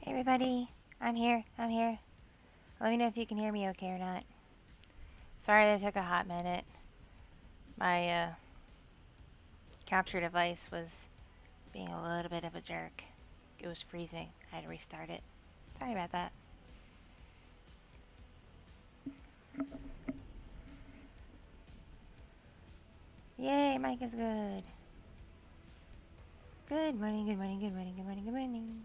Hey everybody, I'm here. Let me know if you can hear me okay or not. Sorry that took a hot minute. My capture device was being a little bit of a jerk. It was freezing. I had to restart it. Sorry about that. Yay, mic is good. Good morning, good morning, good morning, good morning, good morning.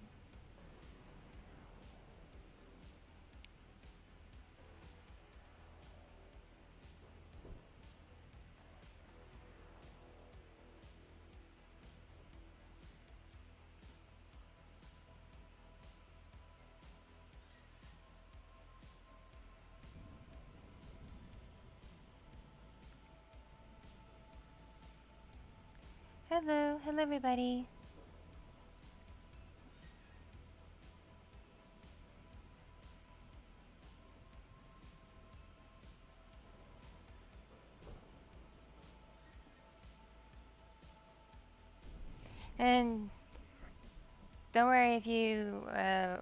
Hello everybody. And don't worry if you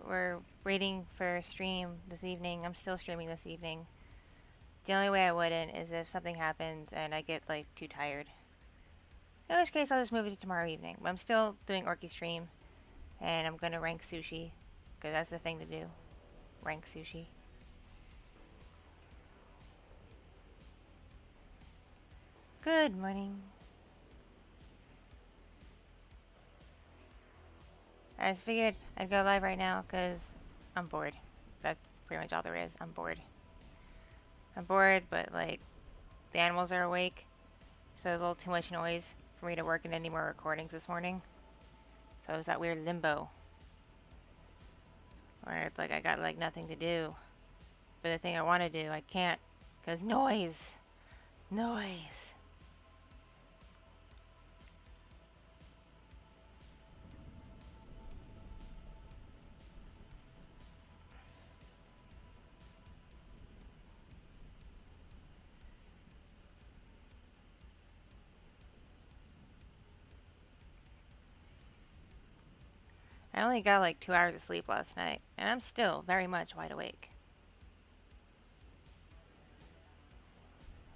were waiting for a stream this evening. I'm still streaming this evening. The only way I wouldn't is if something happens and I get like too tired. In which case I'll just move it to tomorrow evening. But I'm still doing Orky stream, and I'm gonna rank sushi, because that's the thing to do. Rank sushi. Good morning. I just figured I'd go live right now because I'm bored. That's pretty much all there is. I'm bored. I'm bored, but like the animals are awake, so there's a little too much noise for me to work in any more recordings this morning. So it was that weird limbo where it's like I got like nothing to do, but the thing I want to do I can't because noise. Noise. I only got like 2 hours of sleep last night, and I'm still very much wide awake.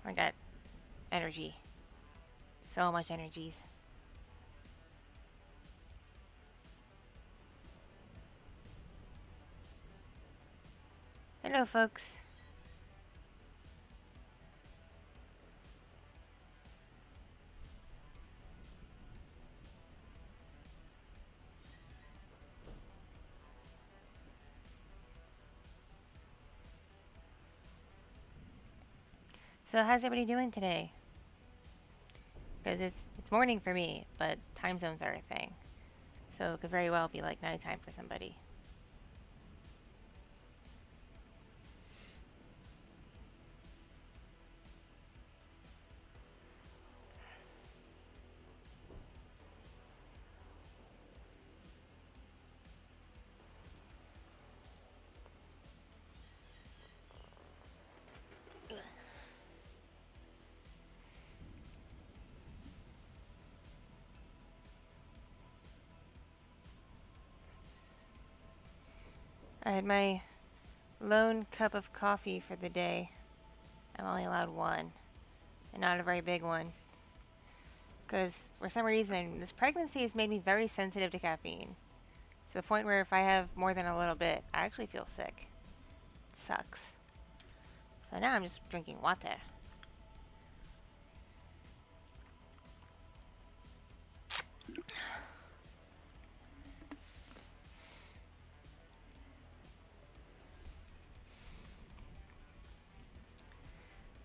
I got energy. So much energies. Hello, folks. So how's everybody doing today? Because it's morning for me, but time zones are a thing. So it could very well be like nighttime for somebody. I had my lone cup of coffee for the day. I'm only allowed one, and not a very big one. Because for some reason, this pregnancy has made me very sensitive to caffeine. To the point where if I have more than a little bit, I actually feel sick. It sucks. So now I'm just drinking water.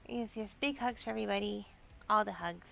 Yes, yes, big hugs for everybody. All the hugs.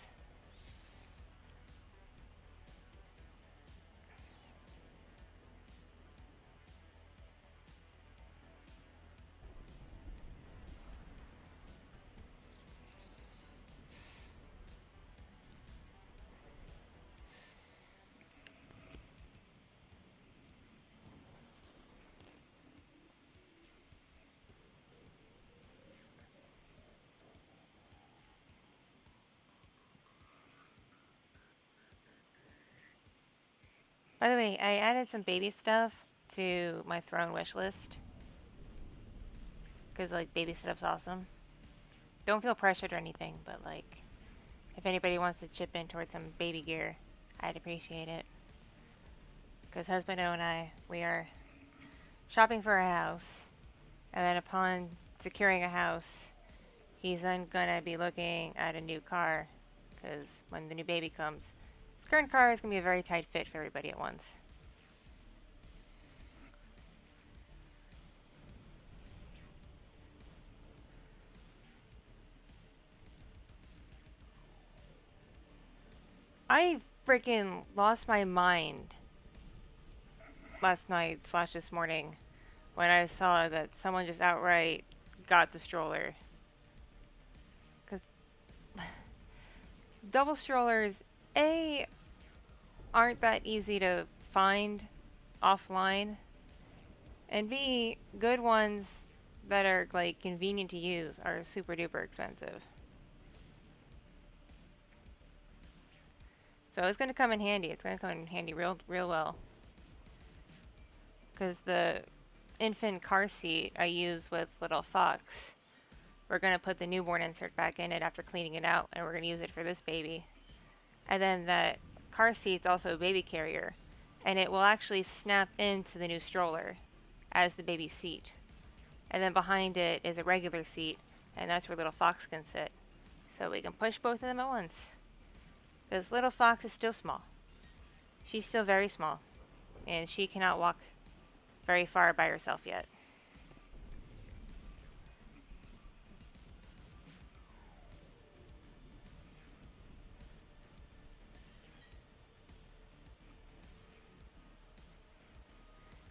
By the way, I added some baby stuff to my throne wish list. Because, like, baby stuff's awesome. Don't feel pressured or anything, but, like, if anybody wants to chip in towards some baby gear, I'd appreciate it. Because husband and I, we are shopping for a house. And then upon securing a house, he's then gonna be looking at a new car. Because when the new baby comes, his current car is gonna be a very tight fit for everybody at once. I freaking lost my mind last night / this morning when I saw that someone just outright got the stroller. Because double strollers, A, aren't that easy to find offline, and B, good ones that are like convenient to use are super duper expensive. So it's gonna come in handy. It's gonna come in handy real well. Because the infant car seat I use with little Fox, we're gonna put the newborn insert back in it after cleaning it out, and we're gonna use it for this baby. And then that car seat's also a baby carrier, and it will actually snap into the new stroller as the baby seat. And then behind it is a regular seat, and that's where little Fox can sit. so we can push both of them at once. Because little Fox is still small. She's still very small, and she cannot walk very far by herself yet.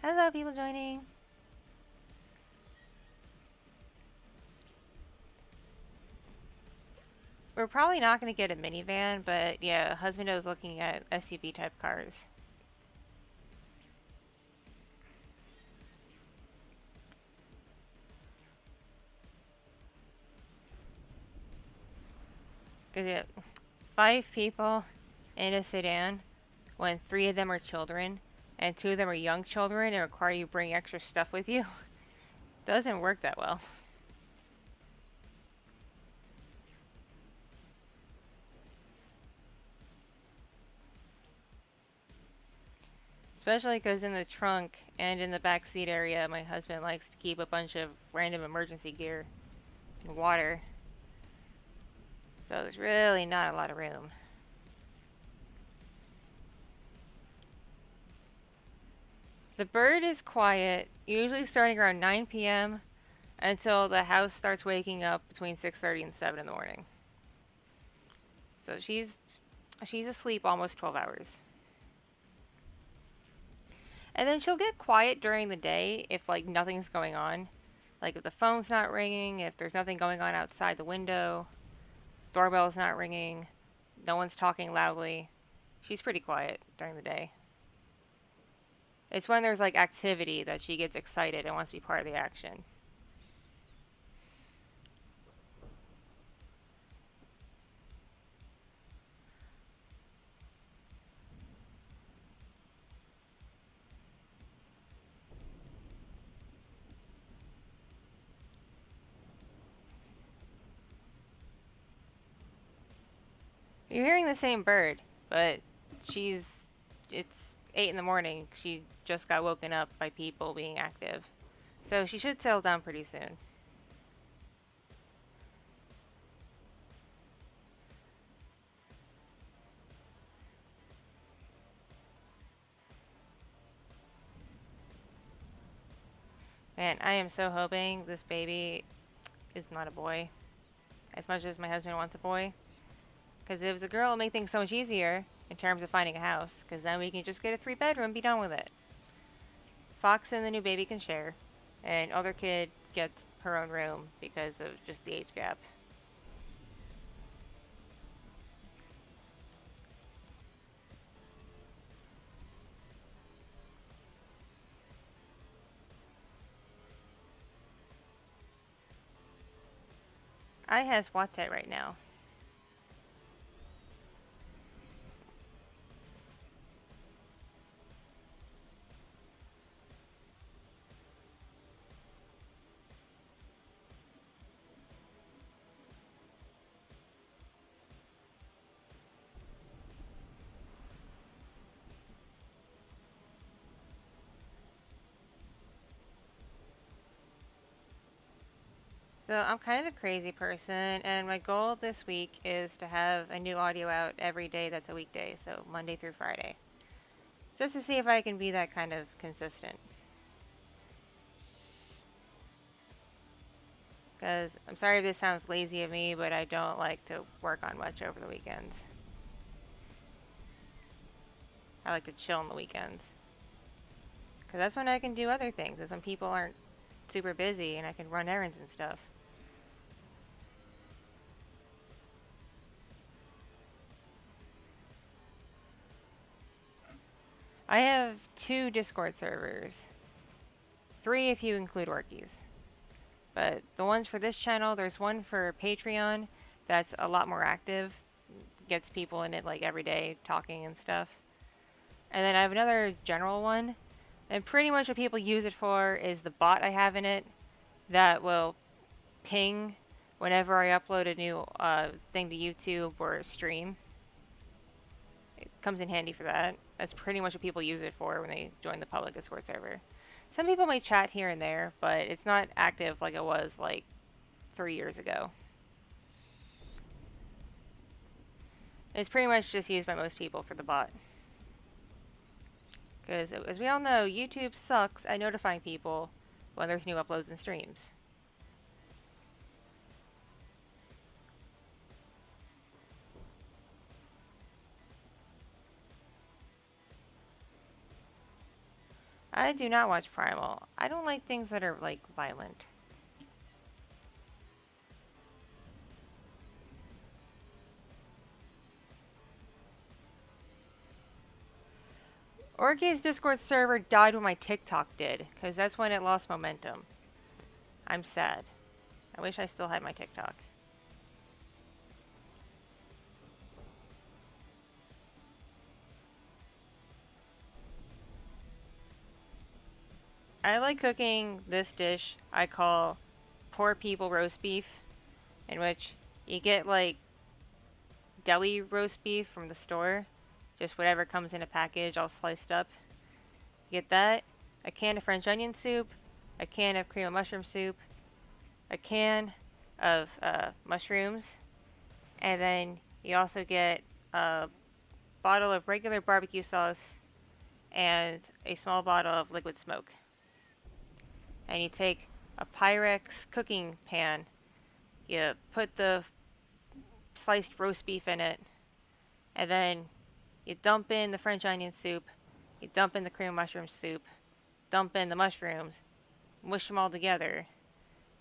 Hello, people joining. We're probably not going to get a minivan, but yeah, husband is looking at SUV type cars. Because yeah, 5 people in a sedan when 3 of them are children and 2 of them are young children and require you bring extra stuff with you doesn't work that well. Especially because in the trunk and in the back seat area, my husband likes to keep a bunch of random emergency gear and water. So there's really not a lot of room. The bird is quiet, usually starting around 9 p.m. until the house starts waking up between 6:30 and 7 in the morning. So she's asleep almost 12 hours. And then she'll get quiet during the day if like nothing's going on. Like if the phone's not ringing, if there's nothing going on outside the window, doorbell's not ringing, no one's talking loudly. She's pretty quiet during the day. It's when there's like activity that she gets excited and wants to be part of the action. You're hearing the same bird, but it's 8 in the morning. She just got woken up by people being active. So she should settle down pretty soon. And I am so hoping this baby is not a boy. As much as my husband wants a boy. Because if it was a girl, it'll make things so much easier in terms of finding a house. Because then we can just get a 3-bedroom and be done with it. Fox and the new baby can share. And other kid gets her own room because of just the age gap. I has Wattset right now. So I'm kind of a crazy person, and my goal this week is to have a new audio out every day that's a weekday, so Monday through Friday. Just to see if I can be that kind of consistent. Because I'm sorry if this sounds lazy of me, but I don't like to work on much over the weekends. I like to chill on the weekends. Because that's when I can do other things. Is when people aren't super busy and I can run errands and stuff. I have 2 Discord servers. 3 if you include Orkies. But the ones for this channel, there's one for Patreon that's a lot more active. Gets people in it like every day talking and stuff. And then I have another general one. And pretty much what people use it for is the bot I have in it that will ping whenever I upload a new thing to YouTube or stream. It comes in handy for that. That's pretty much what people use it for when they join the public Discord server. Some people may chat here and there, but it's not active like it was like 3 years ago. It's pretty much just used by most people for the bot. Because, as we all know, YouTube sucks at notifying people when there's new uploads and streams. I do not watch Primal. I don't like things that are, like, violent. Orky's Discord server died when my TikTok did, because that's when it lost momentum. I'm sad. I wish I still had my TikTok. I like cooking this dish I call poor people roast beef, in which you get like deli roast beef from the store, just whatever comes in a package all sliced up. You get that, a can of French onion soup, a can of cream of mushroom soup, a can of mushrooms, and then you also get a bottle of regular barbecue sauce and a small bottle of liquid smoke. And you take a Pyrex cooking pan, you put the sliced roast beef in it, and then you dump in the French onion soup, you dump in the cream mushroom soup, dump in the mushrooms, mush them all together,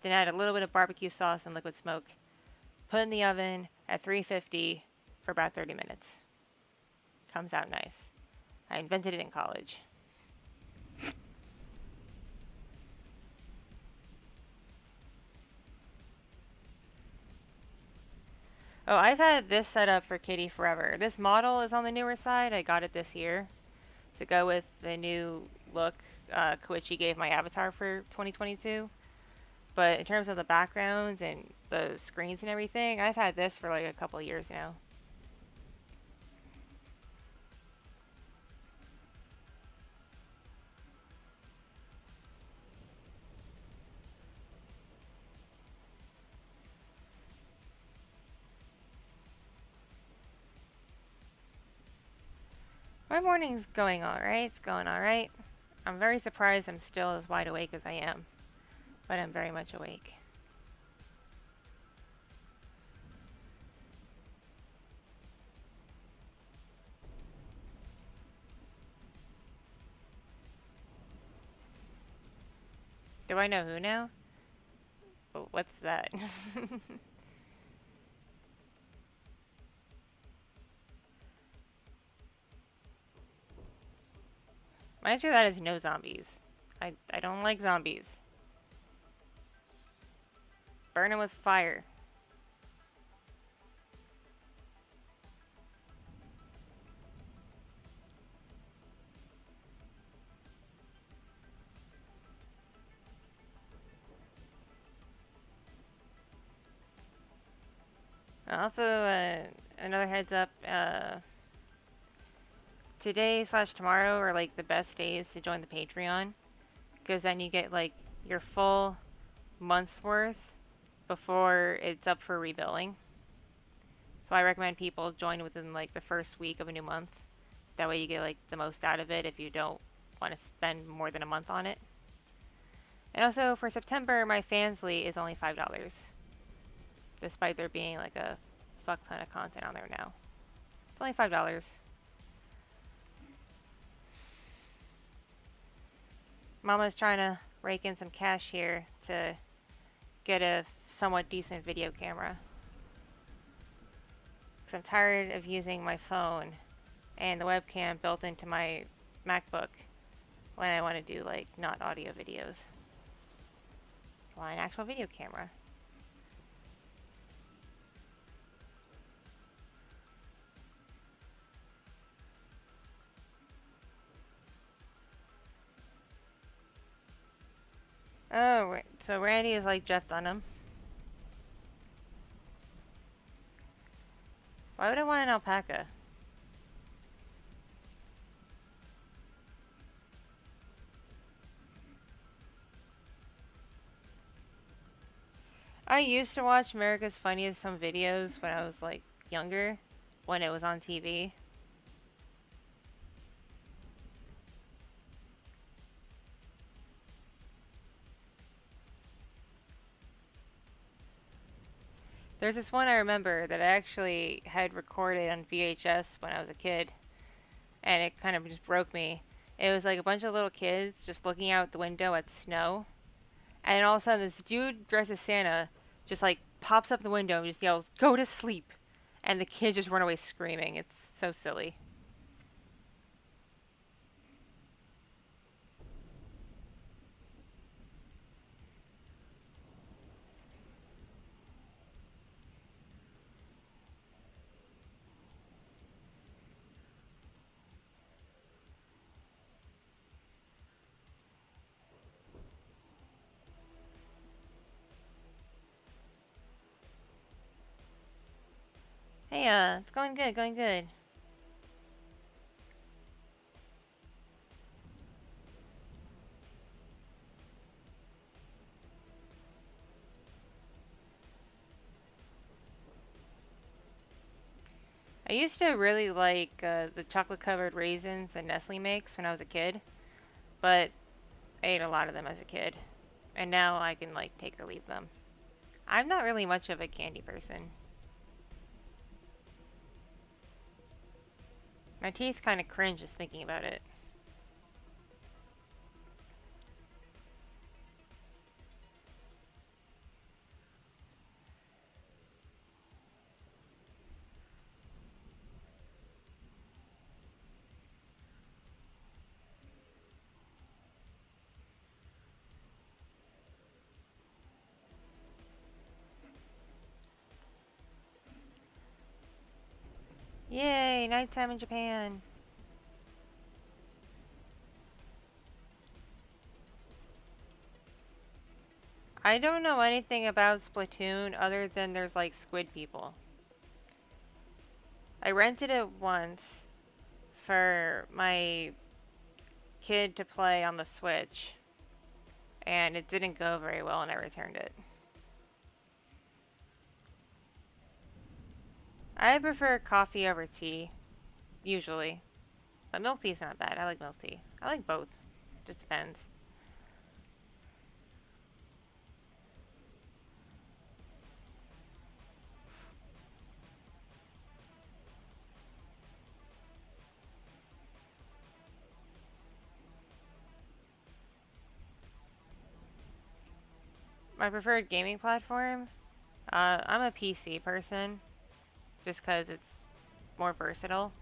then add a little bit of barbecue sauce and liquid smoke, put in the oven at 350 for about 30 minutes. Comes out nice. I invented it in college. Oh, I've had this set up for Kitty forever. This model is on the newer side. I got it this year to go with the new look Koichi gave my avatar for 2022. But in terms of the backgrounds and the screens and everything, I've had this for like a couple years now. My morning's going alright. It's going alright. I'm very surprised I'm still as wide awake as I am. But I'm very much awake. Do I know who now? What's that? My answer to that is no zombies. I don't like zombies. Burn them with fire. Also, another heads up, today/tomorrow are like the best days to join the Patreon, because then you get like your full month's worth before it's up for rebilling. So I recommend people join within like the first week of a new month. That way you get like the most out of it if you don't want to spend more than a month on it. And also for September, my Fansly is only $5. Despite there being like a fuck ton of content on there now. It's only $5. Mama's trying to rake in some cash here to get a somewhat decent video camera. Because I'm tired of using my phone and the webcam built into my MacBook when I want to do like not audio videos. I want an actual video camera. Oh, so Randy is like Jeff Dunham. Why would I want an alpaca? I used to watch America's Funniest Home Videos when I was like younger. when it was on TV. There's this one I remember that I actually had recorded on VHS when I was a kid, and it kind of just broke me. It was like a bunch of little kids just looking out the window at snow, and then all of a sudden this dude dressed as Santa just like pops up the window and just yells, "Go to sleep!" And the kids just run away screaming. It's so silly. Hey, it's going good, going good. I used to really like the chocolate covered raisins that Nestle makes when I was a kid, but I ate a lot of them as a kid, and now I can like take or leave them. I'm not really much of a candy person. My teeth kind of cringe just thinking about it. Yay, nighttime in Japan. I don't know anything about Splatoon other than there's like squid people. I rented it once for my kid to play on the Switch, and it didn't go very well and I returned it. I prefer coffee over tea, usually. But milk tea is not bad. I like milk tea. I like both. Just depends. My preferred gaming platform? I'm a PC person, just because it's more versatile.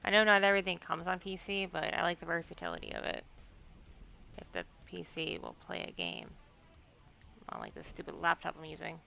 I know not everything comes on PC, but I like the versatility of it. If the PC will play a game. Not like this stupid laptop I'm using.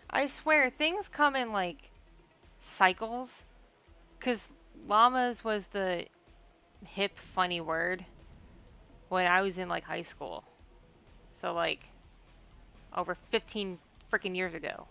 I swear, things come in like cycles. Because llamas was the hip, funny word when I was in like high school. So, like, over 15 freaking years ago.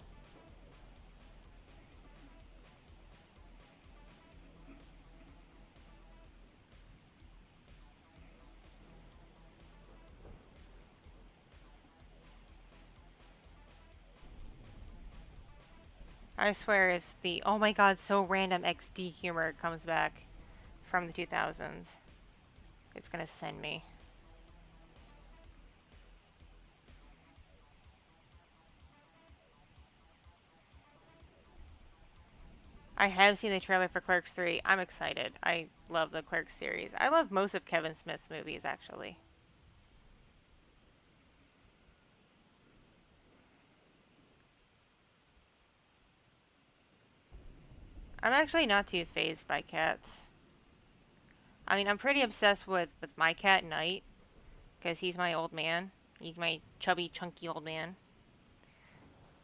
I swear, if the oh my god, so random XD humor comes back from the 2000s, it's gonna send me. I have seen the trailer for Clerks 3. I'm excited. I love the Clerks series. I love most of Kevin Smith's movies, actually. I'm actually not too phased by cats. I mean, I'm pretty obsessed with my cat, Knight, because he's my old man. He's my chubby, chunky old man.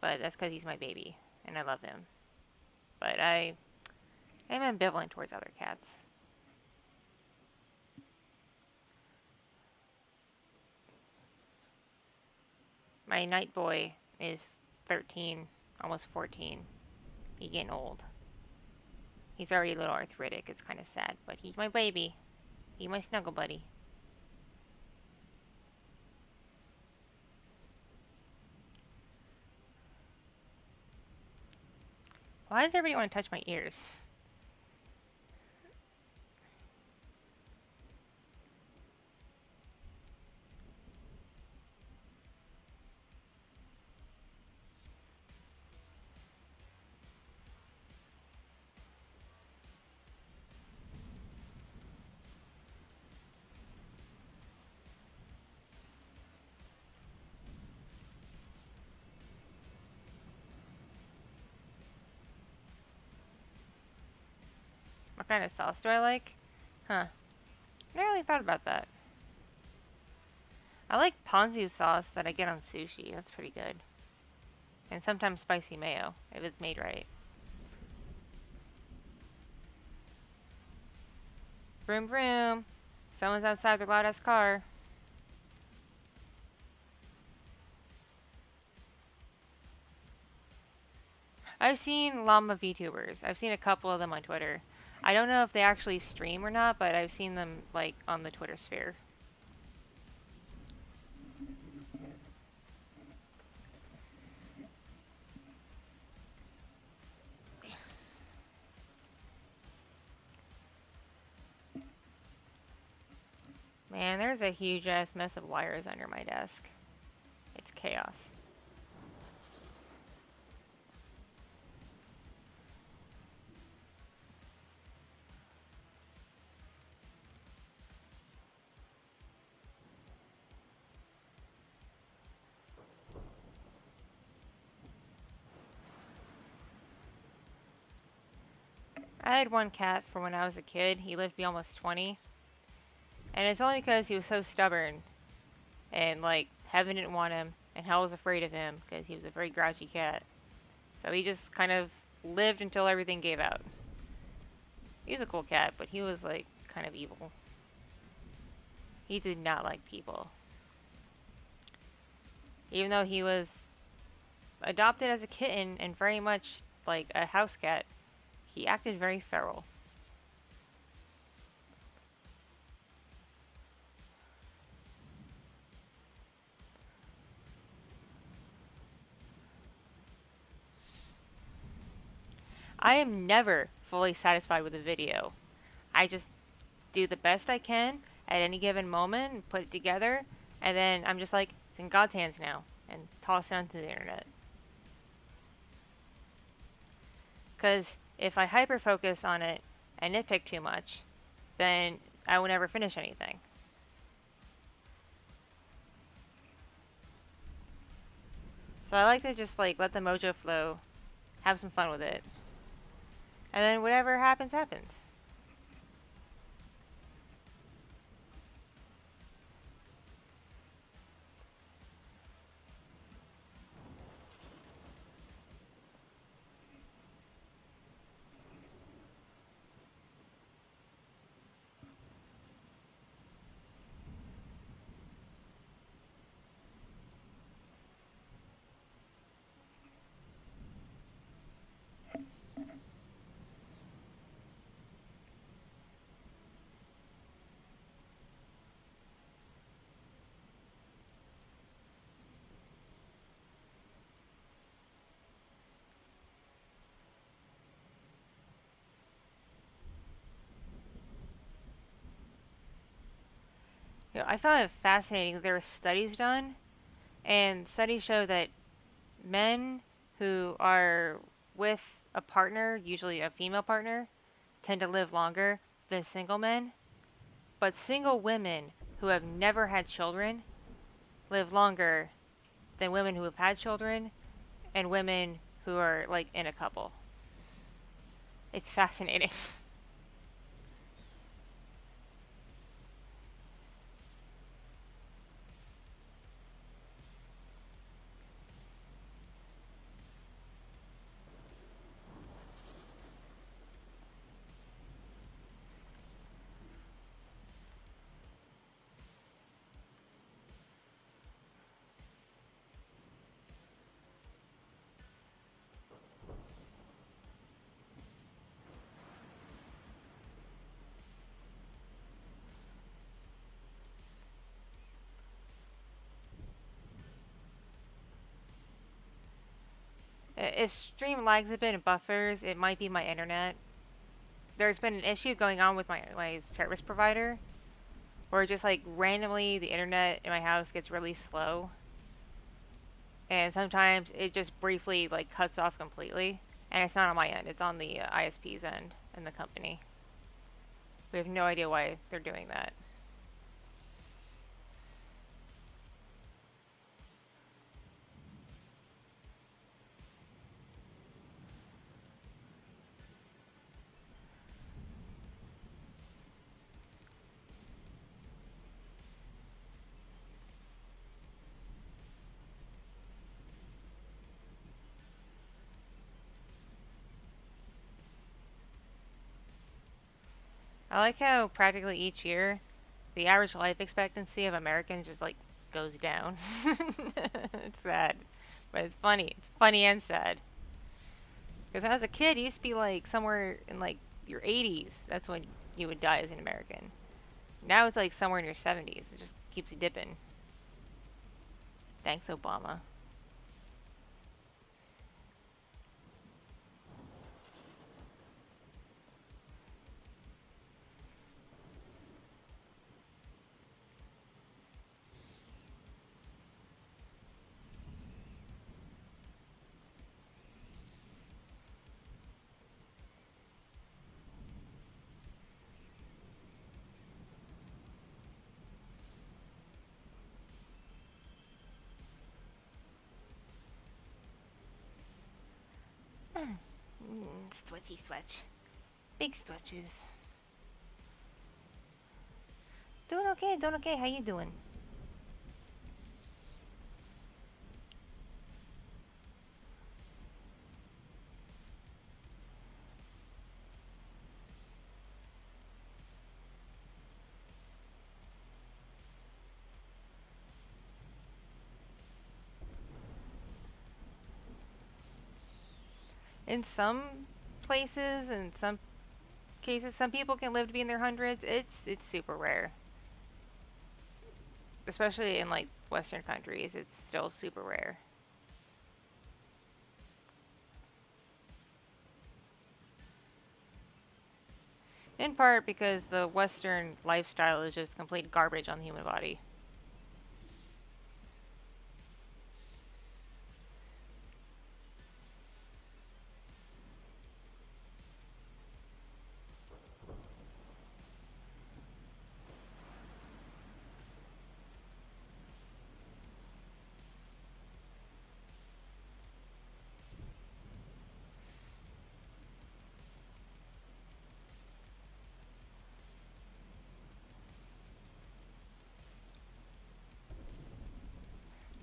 but that's because he's my baby, and I love him. But I am ambivalent towards other cats. My night boy is 13, almost 14. He's getting old. He's already a little arthritic. It's kind of sad, but he's my baby. He's my snuggle buddy. Why does everybody want to touch my ears? What kind of sauce do I like? Huh. Never really thought about that. I like ponzu sauce that I get on sushi. That's pretty good. And sometimes spicy mayo, if it's made right. Vroom vroom. Someone's outside their loud ass car. I've seen llama VTubers. I've seen a couple of them on Twitter. I don't know if they actually stream or not, but I've seen them like on the Twitter sphere. Man, there's a huge ass mess of wires under my desk. It's chaos. I had one cat from when I was a kid. He lived to be almost 20. And it's only because he was so stubborn. And, like, heaven didn't want him. And hell was afraid of him because he was a very grouchy cat. So he just kind of lived until everything gave out. He was a cool cat, but he was, like, kind of evil. He did not like people. Even though he was adopted as a kitten and very much like a house cat, he acted very feral. I am never fully satisfied with a video. I just do the best I can at any given moment and put it together, and then I'm just like, it's in God's hands now, and toss it onto the internet. Because if I hyper focus on it and nitpick too much, then I will never finish anything. So I like to just like let the mojo flow, have some fun with it, and then whatever happens, happens. You know, I found it fascinating. There were studies done, and studies show that men who are with a partner, usually a female partner, tend to live longer than single men. But single women who have never had children live longer than women who have had children and women who are like in a couple. It's fascinating. if stream lags a bit and buffers, it might be my internet. There's been an issue going on with my service provider where just like randomly the internet in my house gets really slow. And sometimes it just briefly like cuts off completely. And it's not on my end, it's on the ISP's end in the company. We have no idea why they're doing that. I like how practically each year the average life expectancy of Americans just like goes down. It's sad, but it's funny. It's funny and sad. Because when I was a kid, it used to be like somewhere in like your 80s. That's when you would die as an American. Now it's like somewhere in your 70s. It just keeps you dipping. Thanks, Obama. Stretchy stretch. Big stretches. Doing okay, doing okay. How you doing? In some places, in some cases, some people can live to be in their hundreds. It's super rare, especially in like Western countries. It's still super rare. In part because the Western lifestyle is just complete garbage on the human body.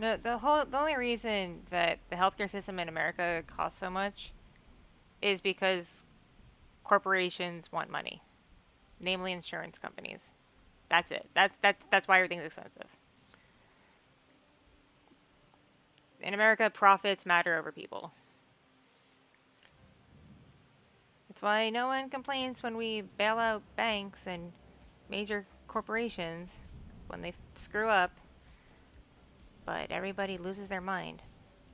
No, the only reason that the healthcare system in America costs so much is because corporations want money, namely insurance companies. That's it. That's why everything's expensive. In America, profits matter over people. That's why no one complains when we bail out banks and major corporations when they screw up, but everybody loses their mind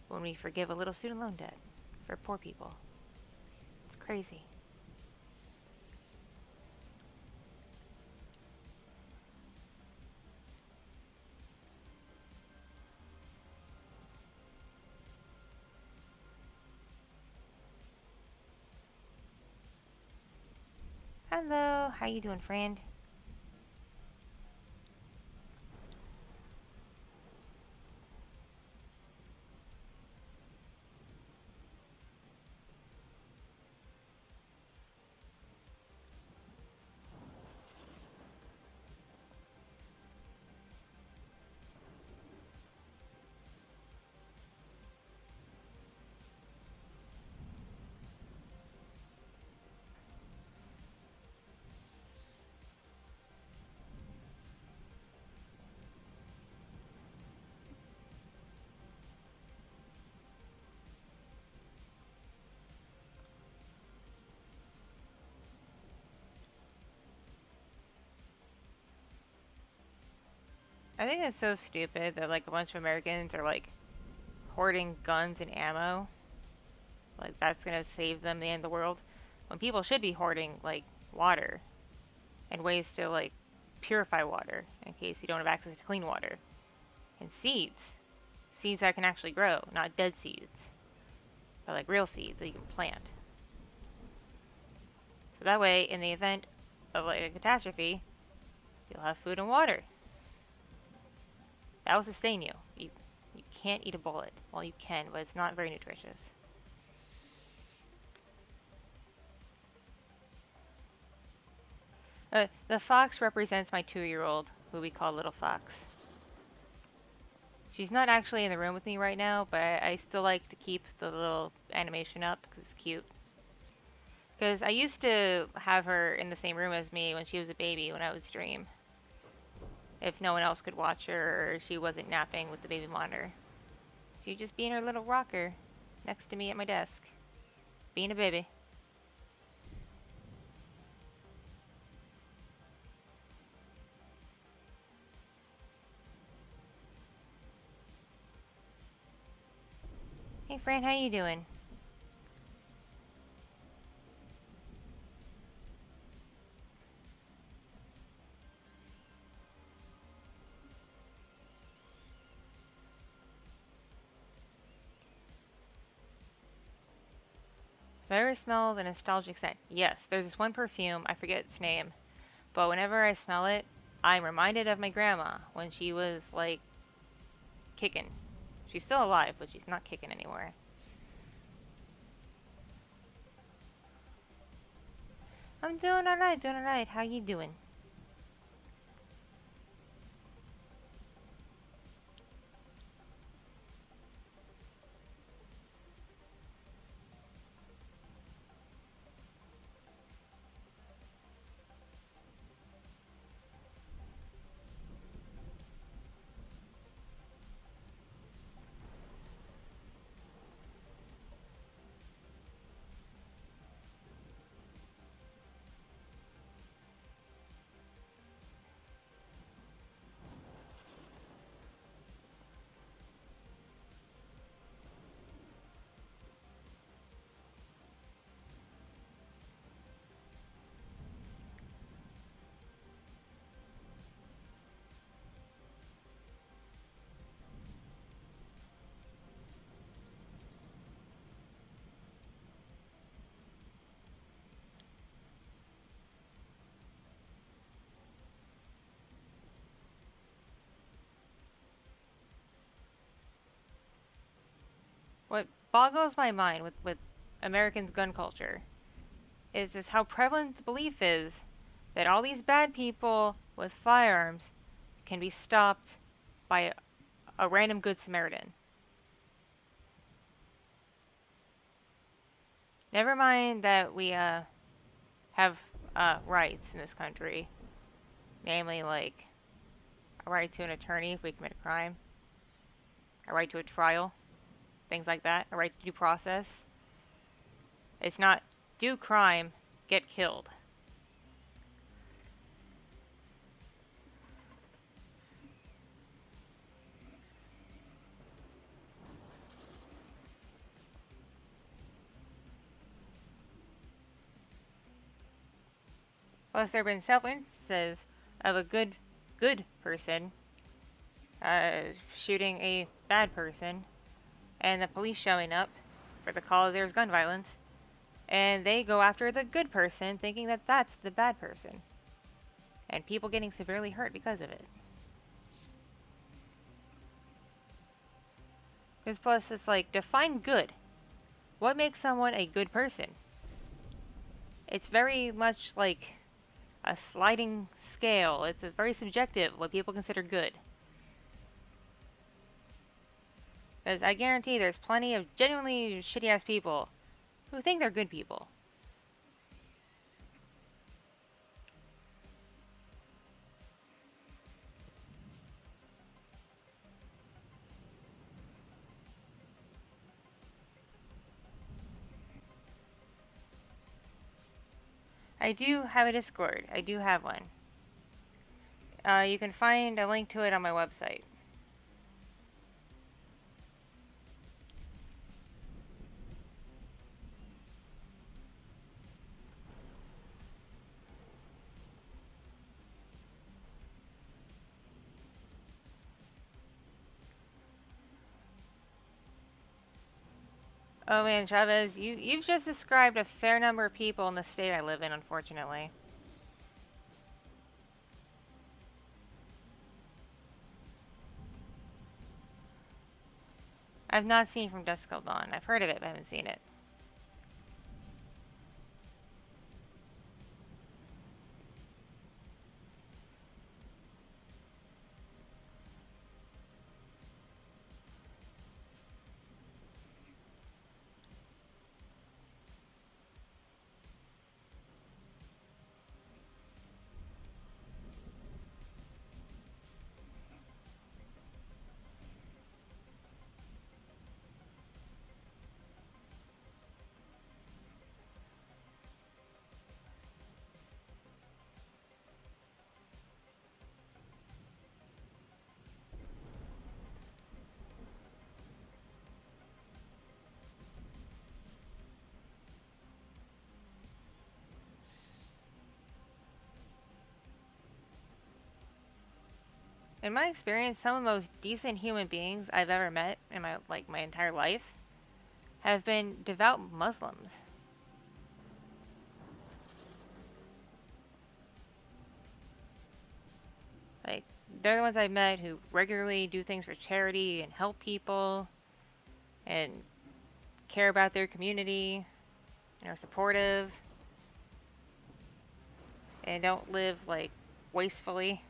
when we forgive a little student loan debt for poor people. It's crazy. Hello, how you doing, friend? I think it's so stupid that like a bunch of Americans are like hoarding guns and ammo. Like, that's gonna save them the end of the world. When people should be hoarding, like, water and ways to, like, purify water in case you don't have access to clean water. And seeds. Seeds that can actually grow, not dead seeds. But, like, real seeds that you can plant. So that way, in the event of, like, a catastrophe, you'll have food and water. That will sustain you. You can't eat a bullet. Well, you can, but it's not very nutritious. The fox represents my 2-year-old, who we call Little Fox. She's not actually in the room with me right now, but I still like to keep the little animation up because it's cute. Because I used to have her in the same room as me when she was a baby when I would stream. If no one else could watch her or she wasn't napping with the baby monitor. She'd just be in her little rocker next to me at my desk, being a baby. Hey Fran, how you doing? Have I ever smelled a nostalgic scent? Yes, there's this one perfume, I forget its name, but whenever I smell it, I'm reminded of my grandma when she was, like, kicking. She's still alive, but she's not kicking anymore. I'm doing alright, doing alright. How you doing? What boggles my mind with Americans' gun culture is just how prevalent the belief is that all these bad people with firearms can be stopped by a random good Samaritan. Never mind that we have rights in this country, namely like a right to an attorney if we commit a crime, a right to a trial, things like that, a right to due process. It's not do crime, get killed. Plus, there have been several instances of a good person shooting a bad person, and the police showing up for the call there's gun violence, and they go after the good person thinking that that's the bad person, and people getting severely hurt because of it. Because plus, it's like, define good. What makes someone a good person? It's very much like a sliding scale. It's a very subjective what people consider good. Because I guarantee there's plenty of genuinely shitty ass people who think they're good people. I do have a Discord. I do have one. You can find a link to it on my website. Oh man, Chavez, you've just described a fair number of people in the state I live in, unfortunately. I've not seen From Dusk Till Dawn. I've heard of it, but I haven't seen it. In my experience, some of the most decent human beings I've ever met in my entire life have been devout Muslims. Like, they're the ones I've met who regularly do things for charity and help people and care about their community and are supportive and don't live like wastefully.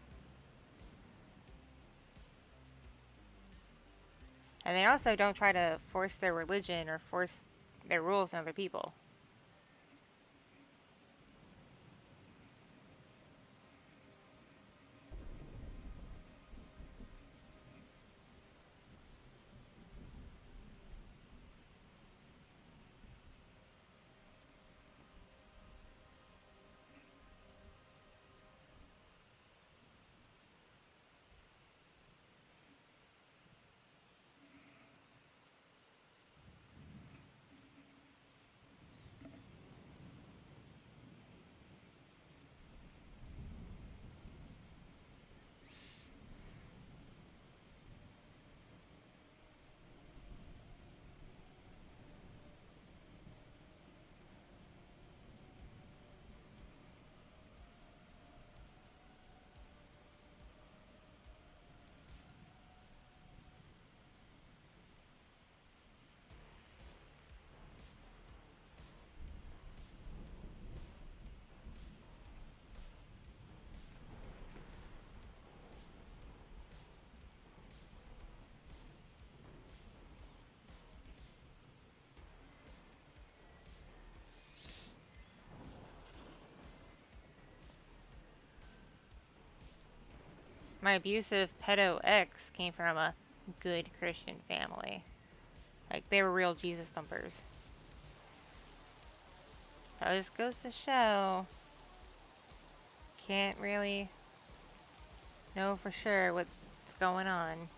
And they also don't try to force their religion or force their rules on other people. My abusive pedo ex came from a good Christian family. Like, they were real Jesus thumpers. That just goes to show. Can't really know for sure what's going on.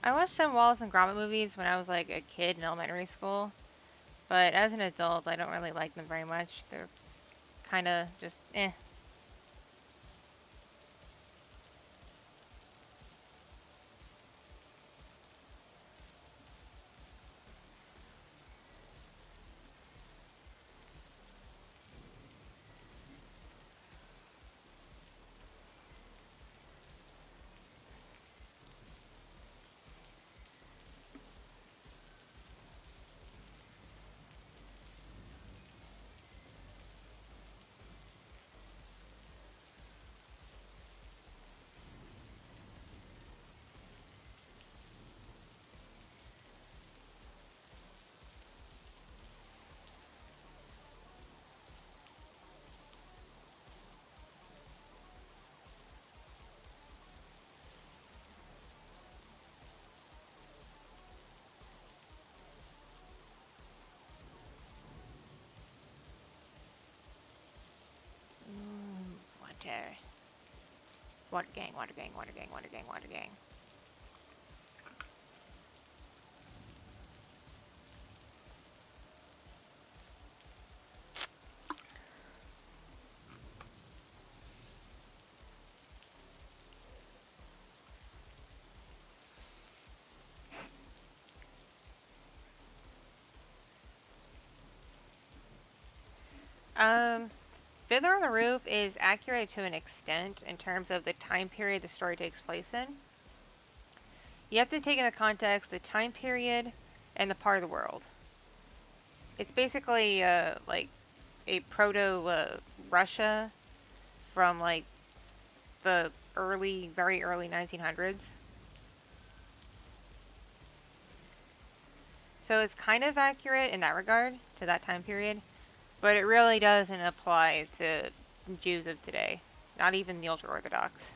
I watched some Wallace and Gromit movies when I was like a kid in elementary school, but as an adult, I don't really like them very much. They're kind of just eh. Water. Water gang, water gang, water gang, water gang, water gang. Um, Fiddler on the Roof is accurate to an extent in terms of the time period the story takes place in. You have to take into context the time period and the part of the world. It's basically like a proto Russia from like the very early 1900s. So it's kind of accurate in that regard to that time period, but it really doesn't apply to Jews of today, not even the ultra Orthodox.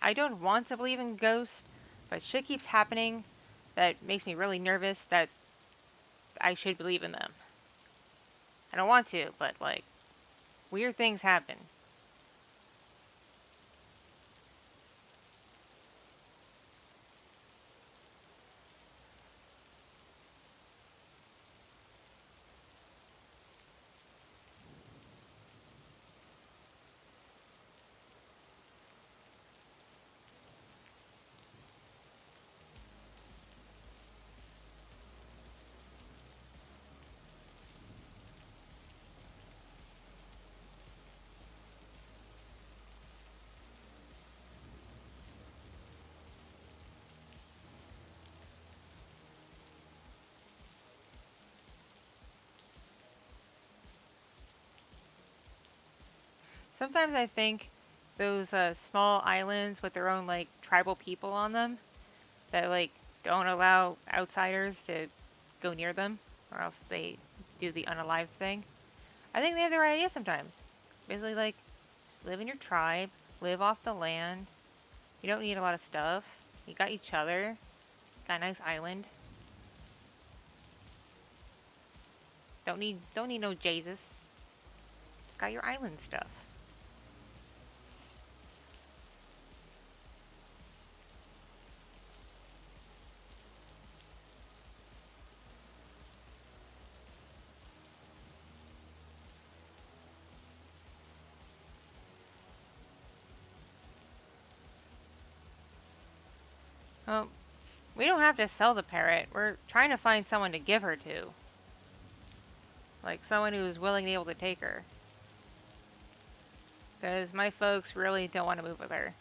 I don't want to believe in ghosts, but shit keeps happening that makes me really nervous that I should believe in them. I don't want to, but like, weird things happen. Sometimes I think those small islands with their own like tribal people on them that like don't allow outsiders to go near them, or else they do the unalive thing. I think they have the right idea sometimes. Basically, like, just live in your tribe, live off the land. You don't need a lot of stuff. You got each other. Got a nice island. Don't need no Jesus. Just got your island stuff. Well, we don't have to sell the parrot. We're trying to find someone to give her to. Like someone who's willing and able to take her. Because my folks really don't want to move with her.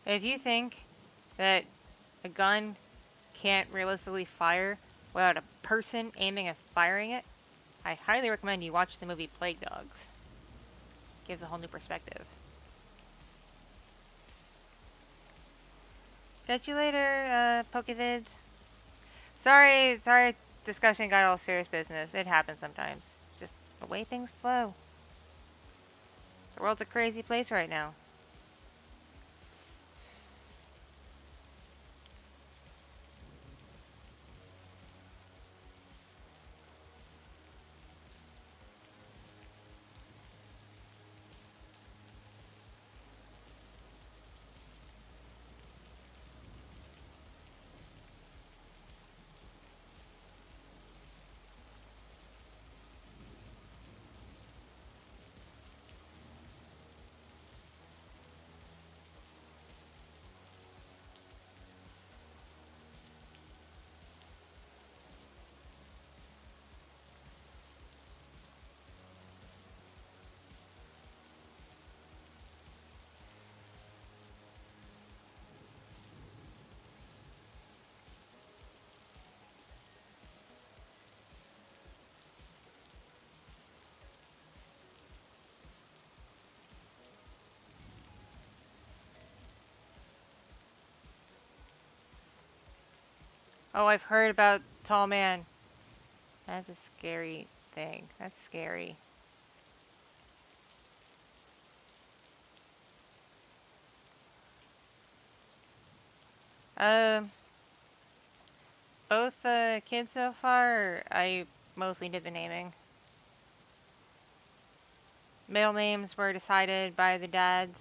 If you think that a gun can't realistically fire without a person aiming and firing it, I highly recommend you watch the movie Plague Dogs. It gives a whole new perspective. Catch you later, Pokevids. Sorry, discussion got all serious business. It happens sometimes. Just the way things flow. The world's a crazy place right now. Oh, I've heard about Tall Man. That's a scary thing. That's scary. Um, both kids so far, I mostly did the naming. Middle names were decided by the dads.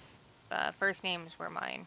First names were mine.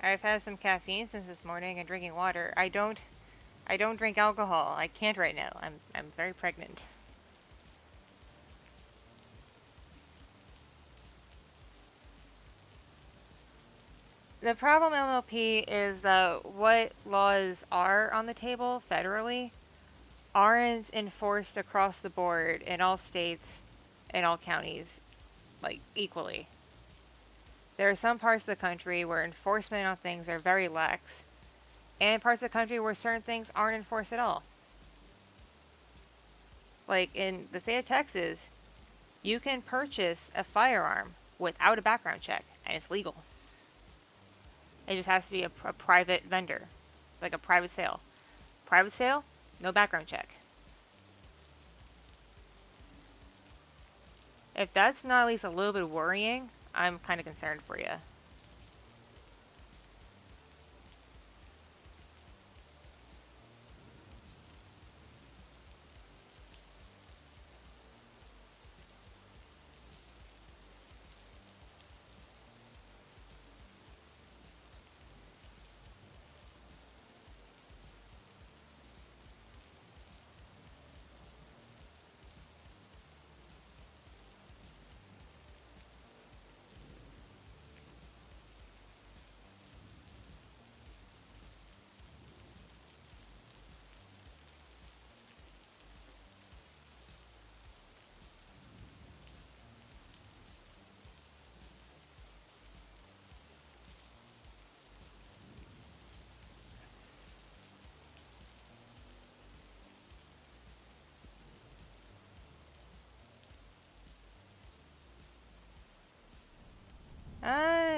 I've had some caffeine since this morning and drinking water. I don't drink alcohol. I can't right now. I'm very pregnant. The problem MLP is that what laws are on the table federally aren't enforced across the board in all states and all counties like equally. There are some parts of the country where enforcement on things are very lax, and parts of the country where certain things aren't enforced at all. Like in the state of Texas, you can purchase a firearm without a background check, and it's legal. It just has to be a private vendor, like a private sale. Private sale, no background check. If that's not at least a little bit worrying, I'm kind of concerned for you.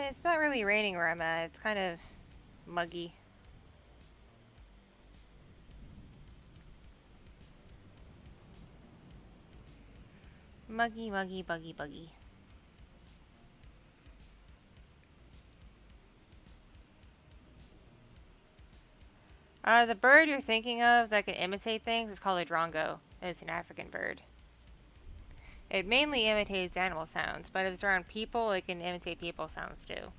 It's not really raining where I'm at. It's kind of muggy. Muggy, muggy, buggy, buggy. The bird you're thinking of that can imitate things is called a drongo. It's an African bird. It mainly imitates animal sounds, but if it's around people, it can imitate people sounds too.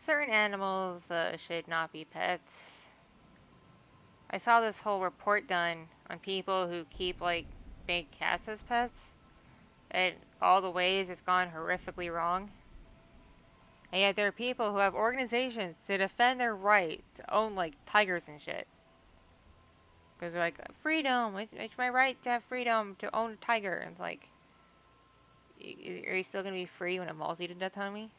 certain animals should not be pets. I saw this whole report done on people who keep like big cats as pets, and all the ways it's gone horrifically wrong. And yet there are people who have organizations to defend their right to own like tigers and shit. Because they're like, freedom, it's my right to have freedom to own a tiger. And it's like, are you still going to be free when it mauls you to death, homie?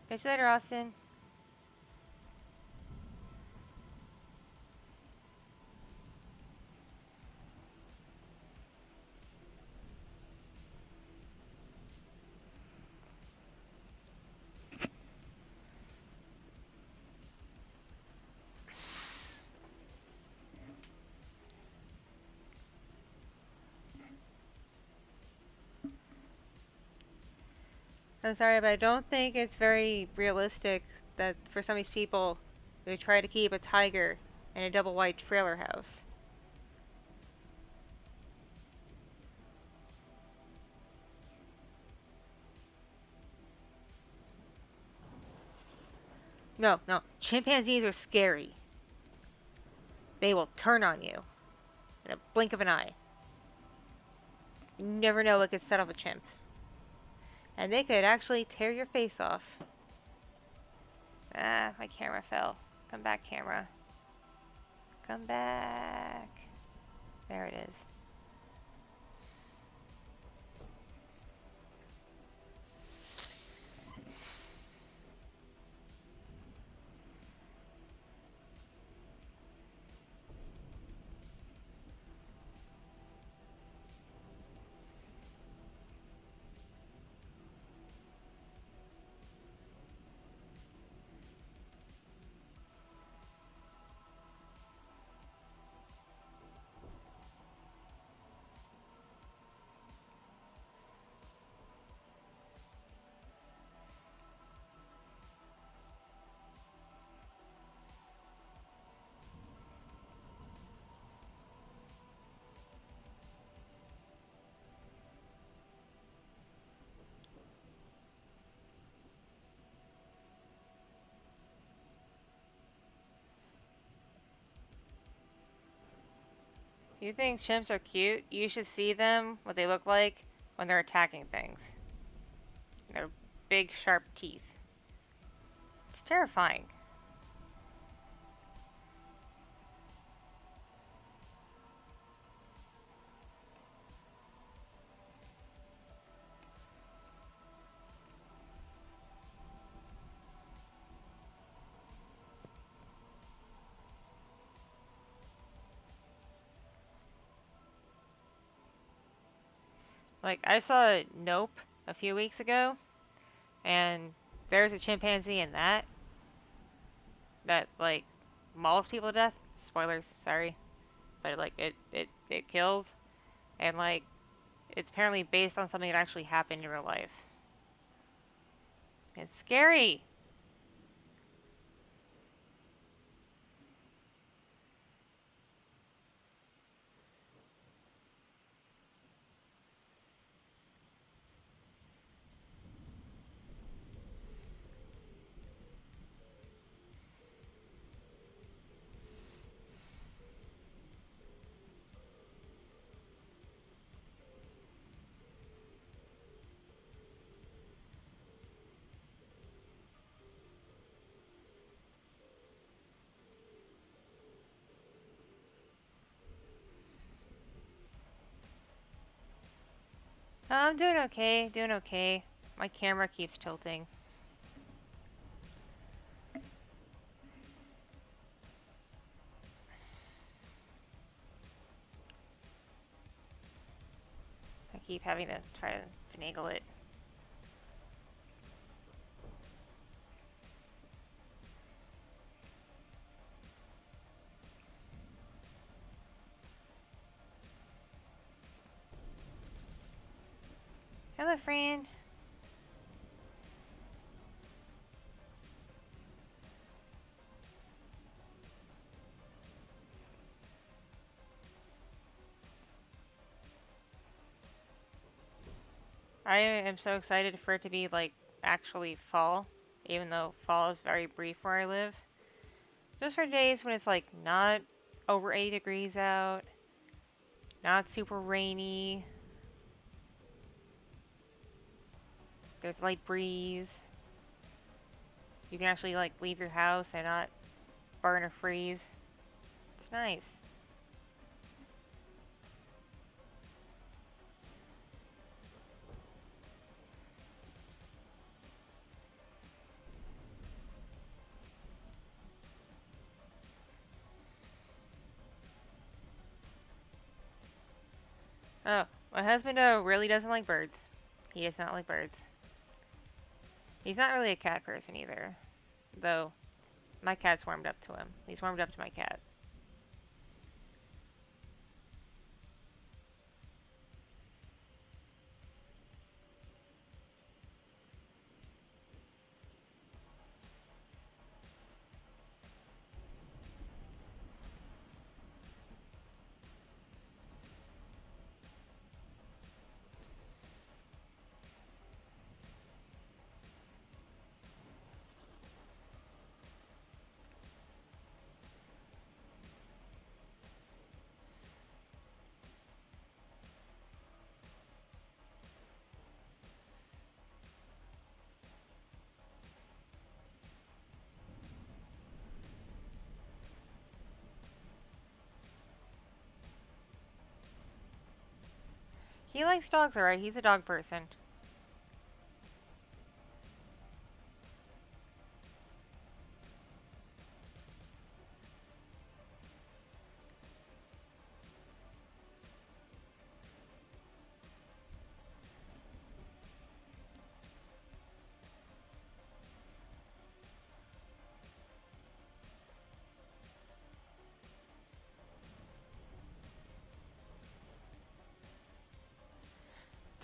Catch you later, Austin. I'm sorry, but I don't think it's very realistic that for some of these people who try to keep a tiger in a double wide trailer house. No, no. Chimpanzees are scary. They will turn on you in a blink of an eye. You never know what could set off a chimp. And they could actually tear your face off. Ah, my camera fell. Come back, camera. Come back. There it is. If you think chimps are cute, you should see them, what they look like, when they're attacking things. Their big, sharp teeth. It's terrifying. Like, I saw Nope a few weeks ago, and there's a chimpanzee in that, like, mauls people to death. Spoilers, sorry. But, like, it kills. And, like, it's apparently based on something that actually happened in real life. It's scary! I'm doing okay, doing okay. My camera keeps tilting. I keep having to try to finagle it. Hello, friend. I am so excited for it to be like actually fall, even though fall is very brief where I live. Just for days when it's like not over 80 degrees out, not super rainy, there's light breeze. You can actually like leave your house and not burn or freeze. It's nice. Oh, my husband really doesn't like birds. He does not like birds. He's not really a cat person either, though my cat's warmed up to him. He's warmed up to my cat. He likes dogs, alright. He's a dog person.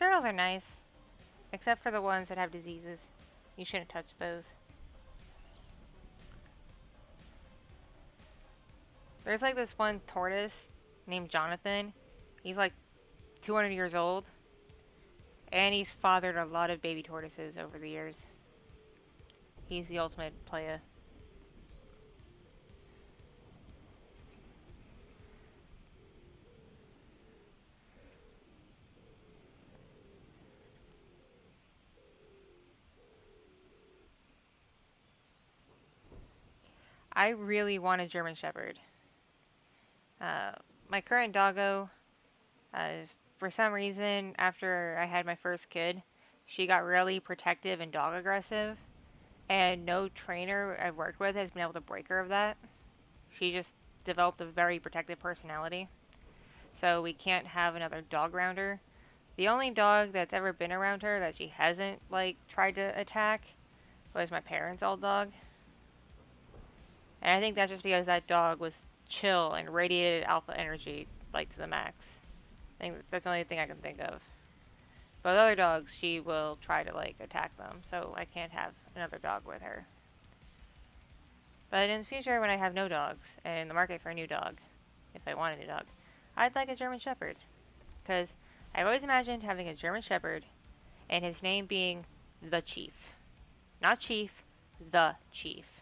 Turtles are nice, except for the ones that have diseases. You shouldn't touch those. There's like this one tortoise named Jonathan. He's like 200 years old, and he's fathered a lot of baby tortoises over the years. He's the ultimate playa. I really want a German Shepherd. Uh, my current doggo, uh, for some reason, after I had my first kid, she got really protective and dog aggressive, and no trainer I've worked with has been able to break her of that. She just developed a very protective personality, so we can't have another dog around her. The only dog that's ever been around her that she hasn't like tried to attack was my parents' old dog, and I think that's just because that dog was chill and radiated alpha energy like to the max. I think that's the only thing I can think of. But other dogs, she will try to like attack them, so I can't have another dog with her. But in the future, when I have no dogs and in the market for a new dog, if I want a new dog, I'd like a German Shepherd. Because I've always imagined having a German Shepherd and his name being the Chief. Not Chief, the Chief.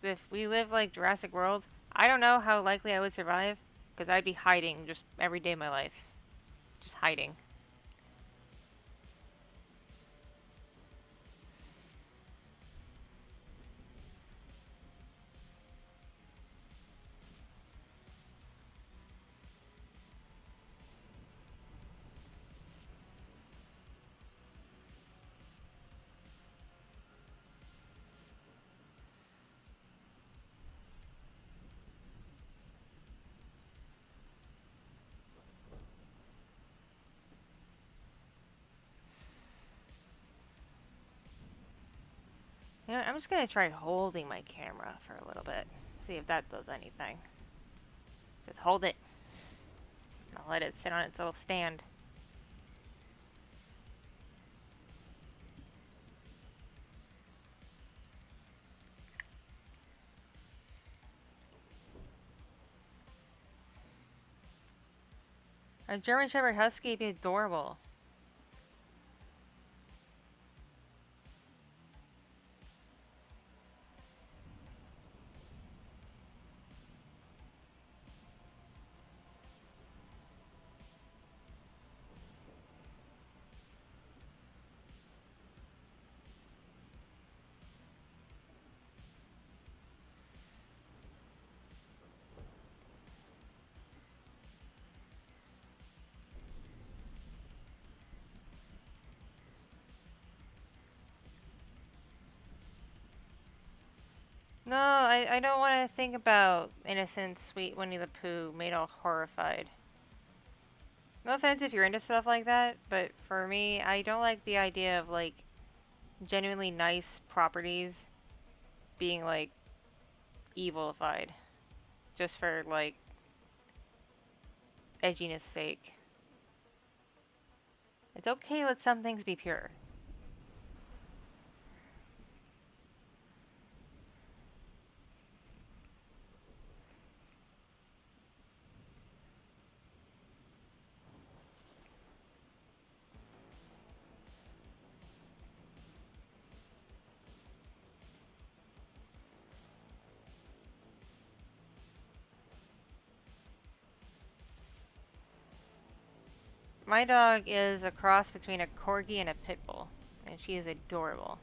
If we live like Jurassic World, I don't know how likely I would survive, because I'd be hiding just every day of my life. Just hiding. You know, I'm just gonna try holding my camera for a little bit. See if that does anything. Just hold it. I'll let it sit on its little stand. A German Shepherd Husky would be adorable. No, I don't want to think about innocent, sweet Winnie the Pooh made all horrified. No offense if you're into stuff like that, but for me, I don't like the idea of, like, genuinely nice properties being, like, evilified. Just for, like, edginess sake. It's okay to let some things be pure. My dog is a cross between a corgi and a pit bull, and she is adorable.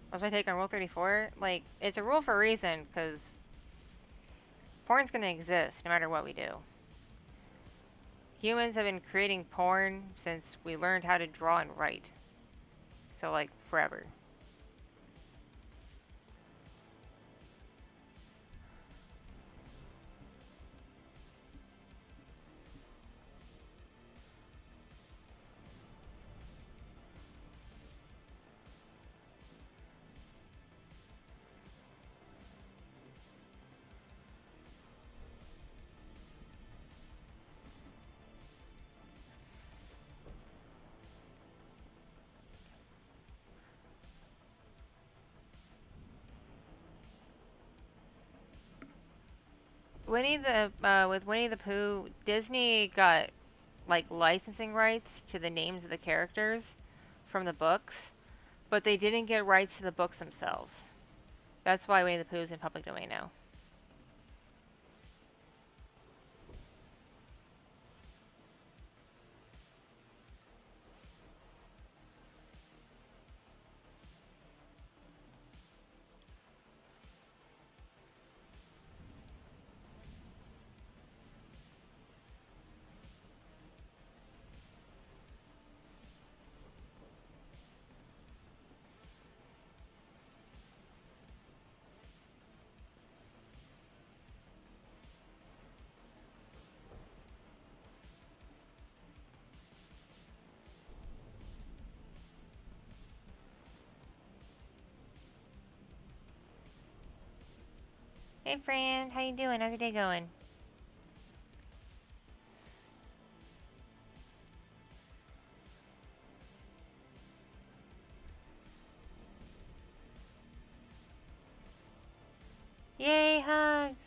What's my take on Rule 34? Like, it's a rule for a reason, because porn's gonna exist no matter what we do. Humans have been creating porn since we learned how to draw and write. So, like, forever. With Winnie the Pooh, Disney got, like, licensing rights to the names of the characters from the books, but they didn't get rights to the books themselves. That's why Winnie the Pooh is in public domain now. Hey friend, how you doing? How's your day going? Yay, hugs!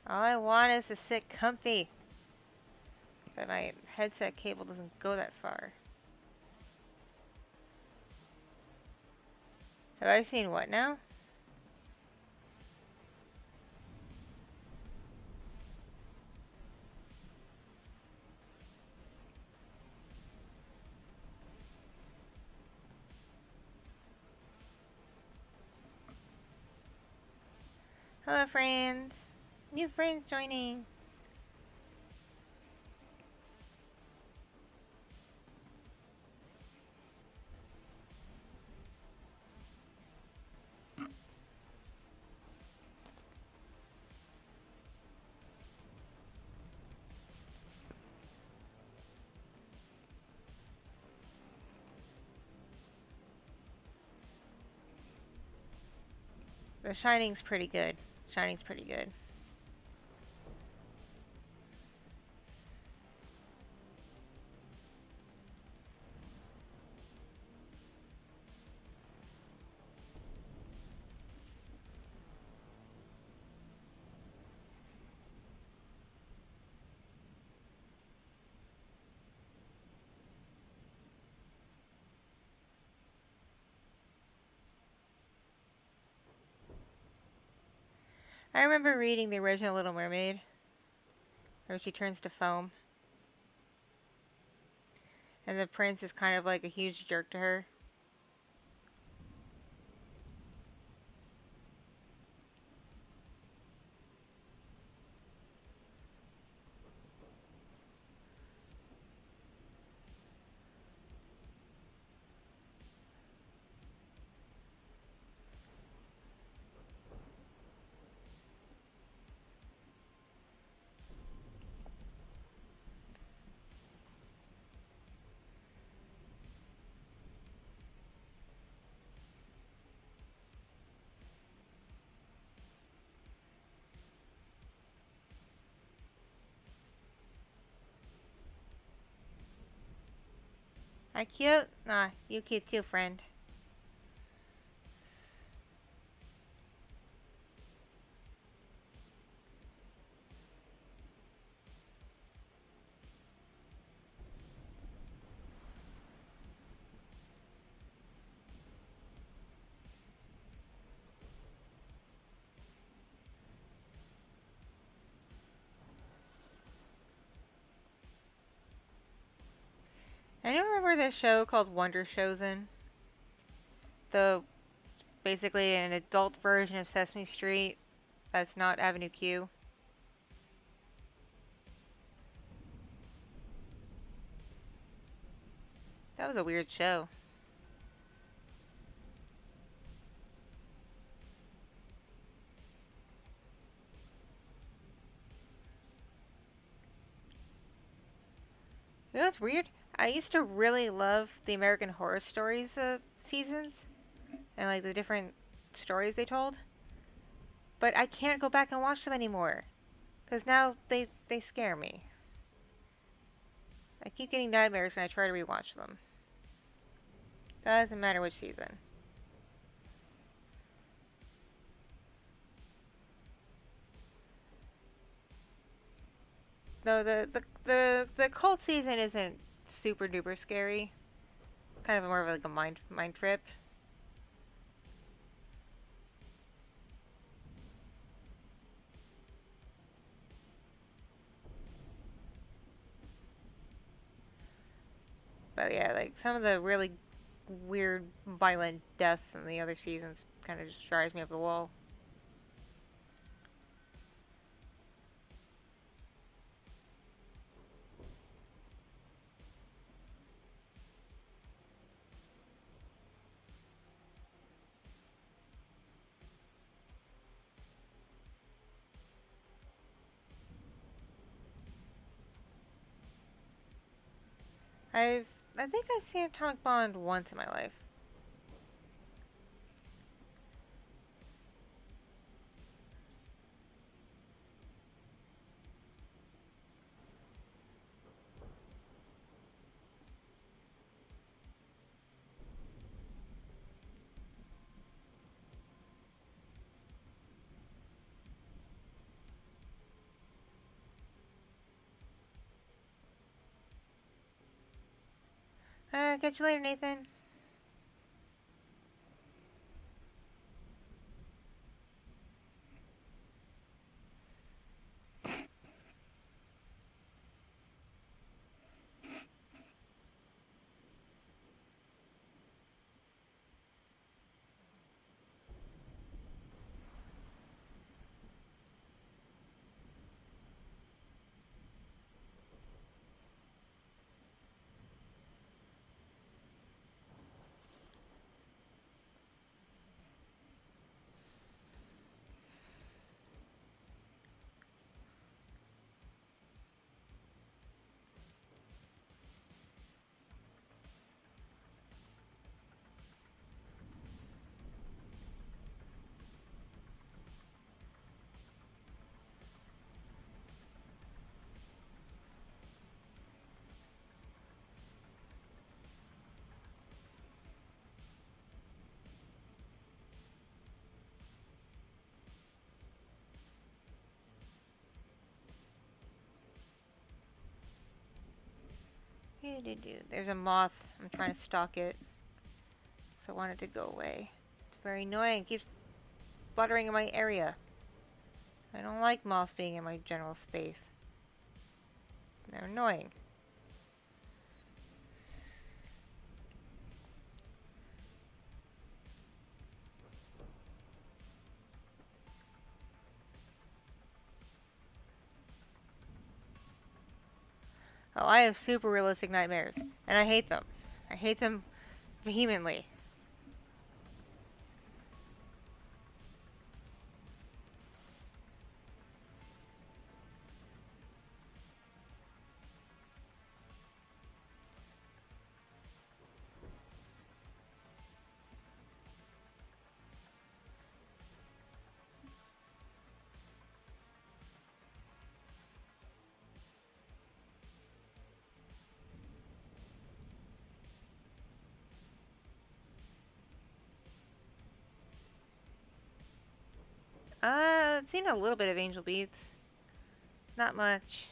All I want is to sit comfy. But my headset cable doesn't go that far. Have I seen what now? Hello friends. New friends joining. The Shining's pretty good. Shining's pretty good. I remember reading the original Little Mermaid, where she turns to foam. And the prince is kind of like a huge jerk to her. I cute? Nah, you cute too, friend. Anyone remember this show called Wonder Chosen? The basically an adult version of Sesame Street that's not Avenue Q. That was a weird show. You know what's weird? I used to really love the American Horror Stories seasons and like the different stories they told, but I can't go back and watch them anymore because now they scare me. I keep getting nightmares when I try to rewatch them. Doesn't matter which season. Though the cult season isn't super duper scary. It's kind of more of like a mind trip. But yeah, like some of the really weird, violent deaths in the other seasons kind of just drives me up the wall. I've I think I've seen Atomic Blonde once in my life. Catch you later, Nathan. There's a moth. I'm trying to stalk it. So I want it to go away. It's very annoying. It keeps fluttering in my area. I don't like moths being in my general space. They're annoying. Oh, I have super realistic nightmares. And I hate them. I hate them vehemently. I've seen a little bit of Angel Beats. Not much.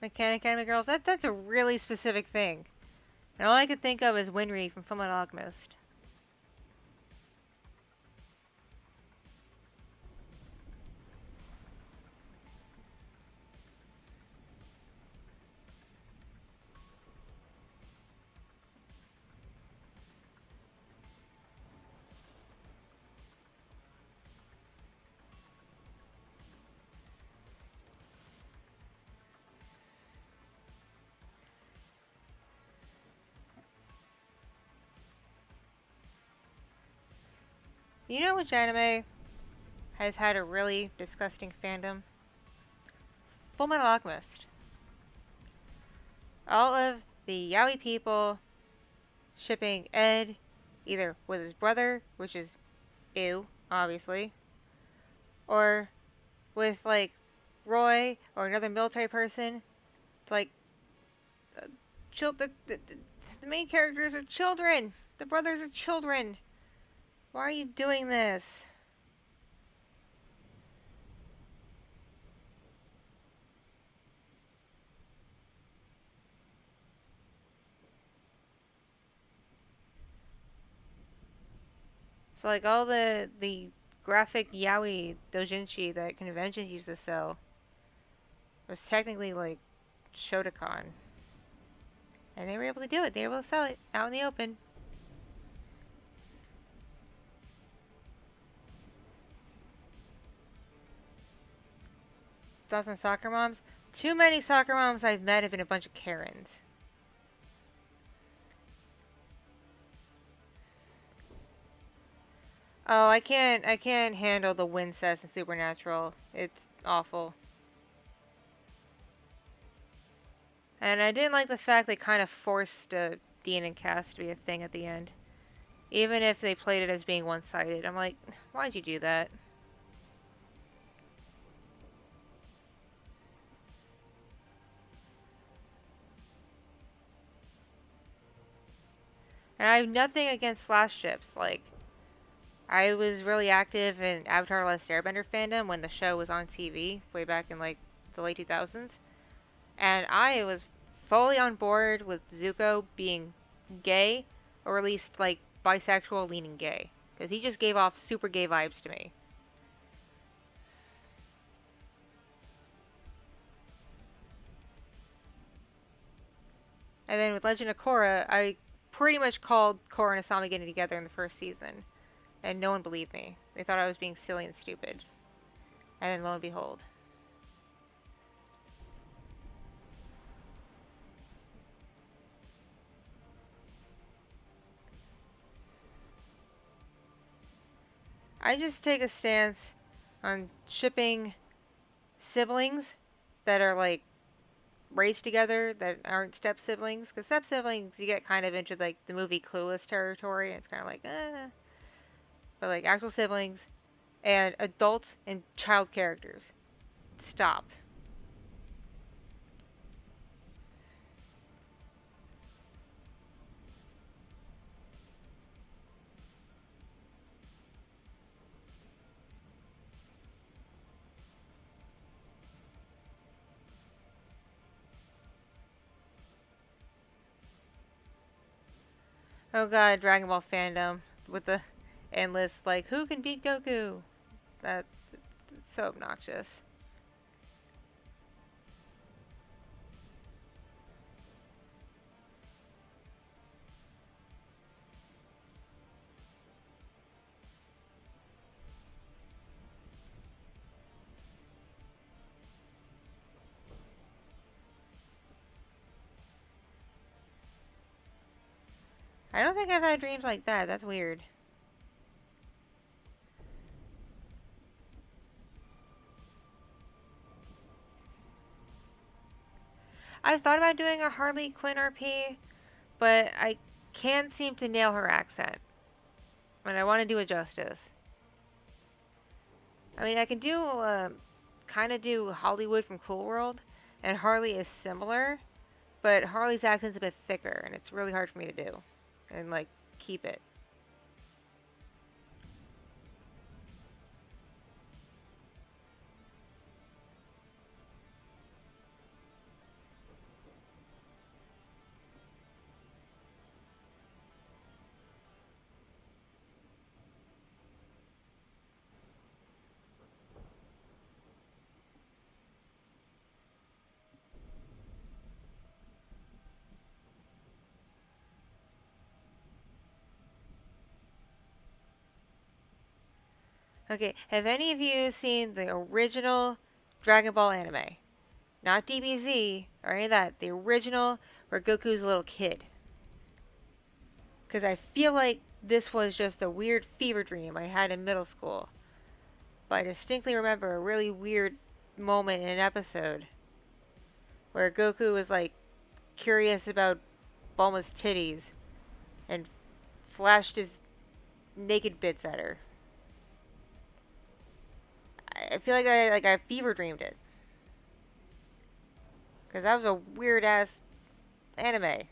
Mechanic Anime Girls, that's a really specific thing. And all I could think of is Winry from Fullmetal Alchemist. You know which anime has had a really disgusting fandom? Fullmetal Alchemist. All of the yaoi people shipping Ed either with his brother, which is ew, obviously, or with like Roy or another military person. It's like the main characters are children. The brothers are children. Why are you doing this? So like all the graphic yaoi doujinshi that conventions used to sell was technically like Shotokan. And they were able to do it. They were able to sell it out in the open. Dozen soccer moms? Too many soccer moms I've met have been a bunch of Karens. Oh, I can't handle the Wincest and Supernatural. It's awful. And I didn't like the fact they kind of forced Dean and Cass to be a thing at the end. Even if they played it as being one-sided. I'm like, why'd you do that? And I have nothing against slash ships. Like, I was really active in Avatar: The Last Airbender fandom when the show was on TV way back in like the late 2000s, and I was fully on board with Zuko being gay, or at least like bisexual leaning gay, because he just gave off super gay vibes to me. And then with Legend of Korra, I pretty much called Korra and Asami getting together in the first season, and no one believed me. They thought I was being silly and stupid. And then lo and behold. I just take a stance on shipping siblings that are like raised together that aren't step siblings. Because step siblings, you get kind of into like the movie Clueless territory, and it's kind of like, but like actual siblings and adults and child characters. Stop. Oh god, Dragon Ball fandom with the endless like who can beat Goku? That's so obnoxious. I don't think I've had dreams like that. That's weird. I've thought about doing a Harley Quinn RP, but I can't seem to nail her accent. And I want to do it justice. I mean, I can do, kind of do Hollywood from Cool World, and Harley is similar, but Harley's accent's a bit thicker, and it's really hard for me to do. And, like, keep it. Okay, have any of you seen the original Dragon Ball anime? Not DBZ or any of that. The original where Goku's a little kid. Because I feel like this was just a weird fever dream I had in middle school. But I distinctly remember a really weird moment in an episode where Goku was like curious about Bulma's titties and flashed his naked bits at her. I feel like I fever dreamed it. Because that was a weird ass anime.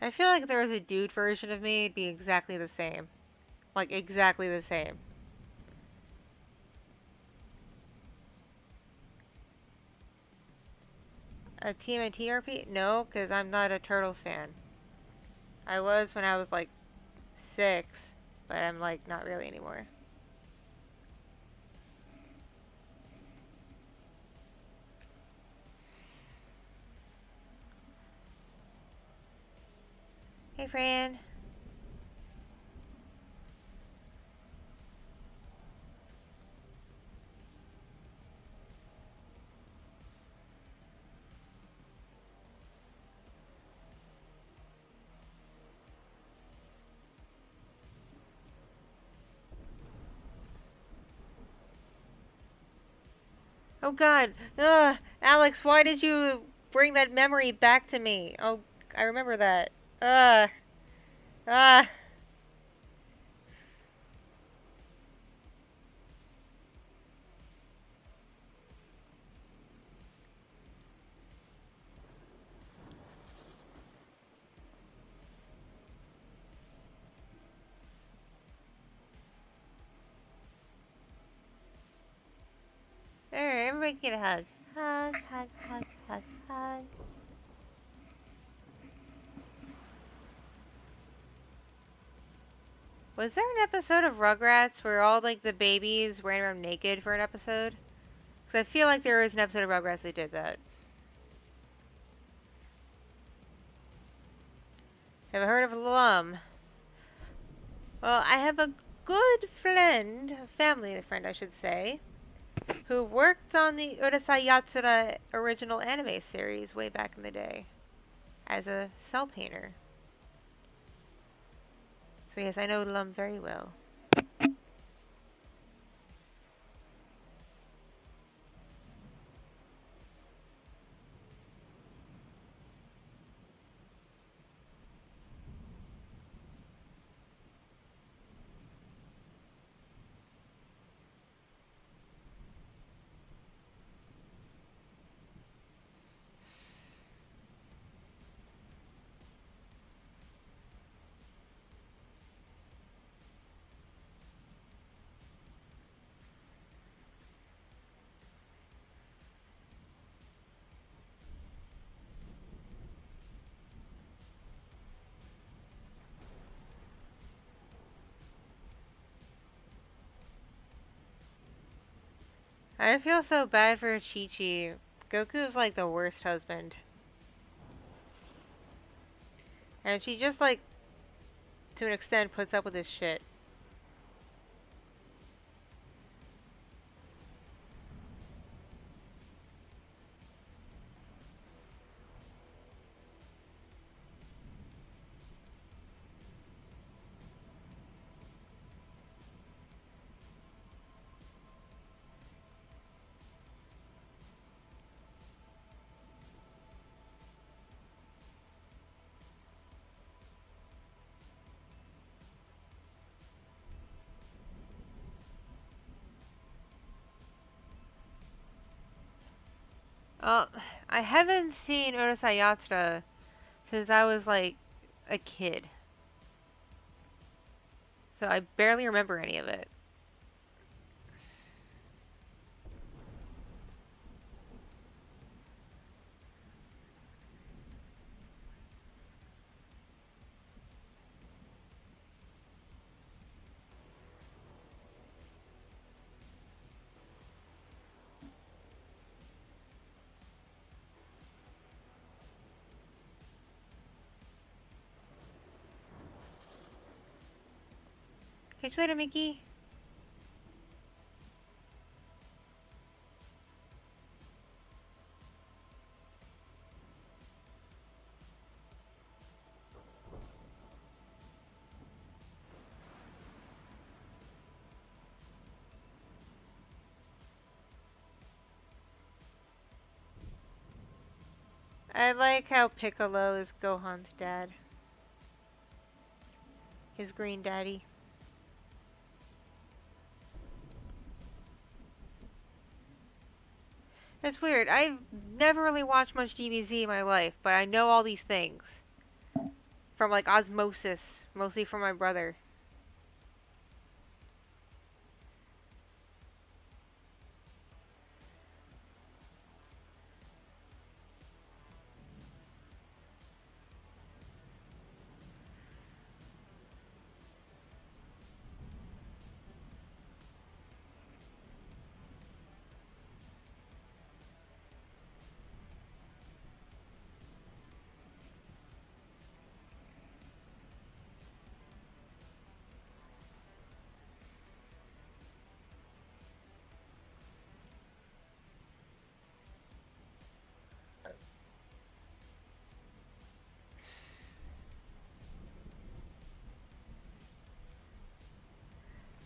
I feel like if there was a dude version of me, it'd be exactly the same. Like, exactly the same. A TMNT RP? No, because I'm not a Turtles fan. I was when I was like 6, but I'm like not really anymore. Hey, Fran. Oh god. Ugh. Alex, why did you bring that memory back to me? Oh, I remember that. Ugh. Ah. There, everybody get a hug. Hug, hug, hug, hug, hug. Was there an episode of Rugrats where all like the babies ran around naked for an episode? Because I feel like there was an episode of Rugrats that did that. Have I heard of Lum? Well, I have a good friend, a family friend I should say, who worked on the Urusei Yatsura original anime series way back in the day as a cell painter. So yes, I know Lum very well. I feel so bad for Chi-Chi. Goku's like the worst husband. And she just like, to an extent, puts up with his shit. Oh, I haven't seen Urusei Yatsura since I was like a kid. So I barely remember any of it. Catch you later, Mickey. I like how Piccolo is Gohan's dad. His green daddy. It's weird. I've never really watched much DBZ in my life, but I know all these things. From like osmosis, mostly from my brother.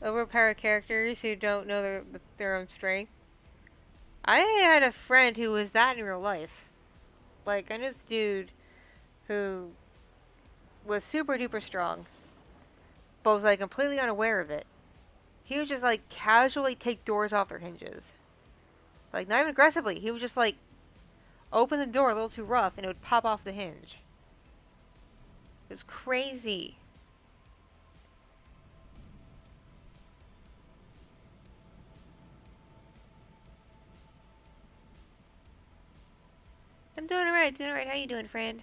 Overpowered characters who don't know their own strength. I had a friend who was that in real life. Like, I knew this dude who was super duper strong, but was like completely unaware of it. He would just like casually take doors off their hinges. Like, not even aggressively. He would just like open the door a little too rough and it would pop off the hinge. It was crazy. I'm doing alright, doing alright. How you doing, friend?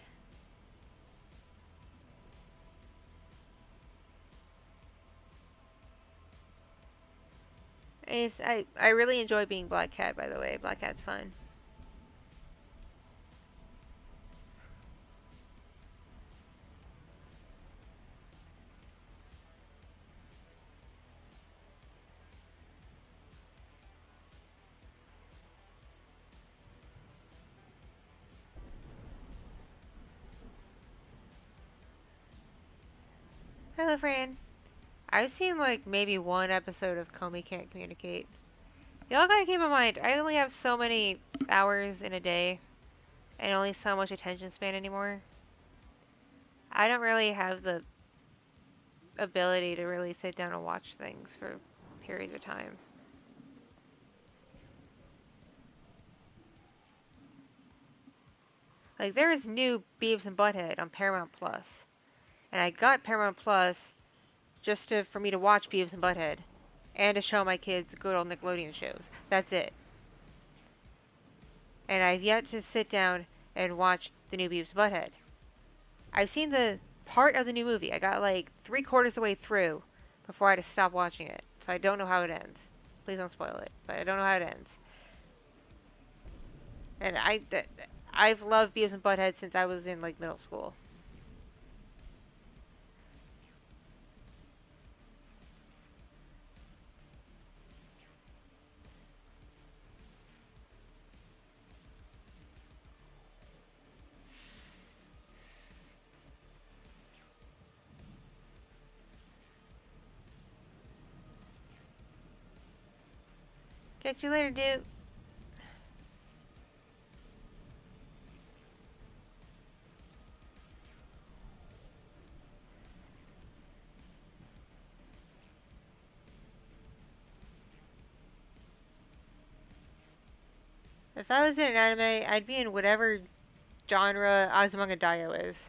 I really enjoy being Black Cat, by the way. Black Cat's fun. Hello, Fran. I've seen like maybe one episode of Comey Can't Communicate. Y'all gotta keep in mind, I only have so many hours in a day and only so much attention span anymore. I don't really have the ability to really sit down and watch things for periods of time. Like, there is new Beavis and Butthead on Paramount Plus, and I got Paramount Plus just for me to watch Beavis and Butthead and to show my kids good old Nickelodeon shows. That's it. And I've yet to sit down and watch the new Beavis and Butthead. I've seen the part of the new movie. I got like 3/4 of the way through before I had to stop watching it. So I don't know how it ends. Please don't spoil it. But I don't know how it ends. And I've loved Beavis and Butthead since I was in like middle school. Catch you later, dude. If I was in an anime, I'd be in whatever genre Azumanga Daioh is.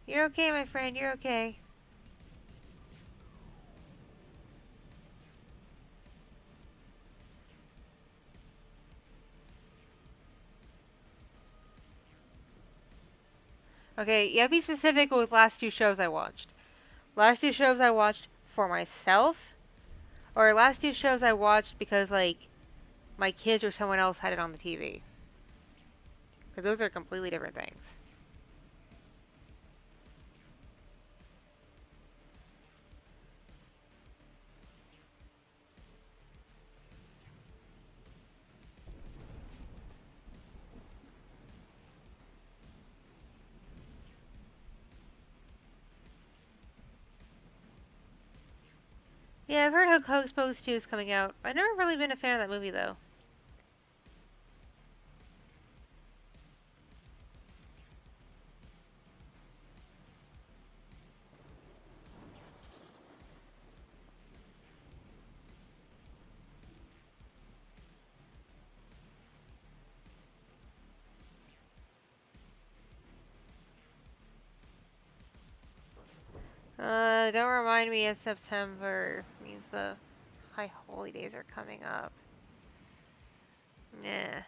You're okay, my friend. You're okay. Okay, you have to be specific with last two shows I watched. Last two shows I watched for myself, or last two shows I watched because, like, my kids or someone else had it on the TV. Because those are completely different things. Yeah, I've heard Hocus Pocus 2 is coming out. I've never really been a fan of that movie, though. Don't remind me it's September. It means the high holy days are coming up. Nah.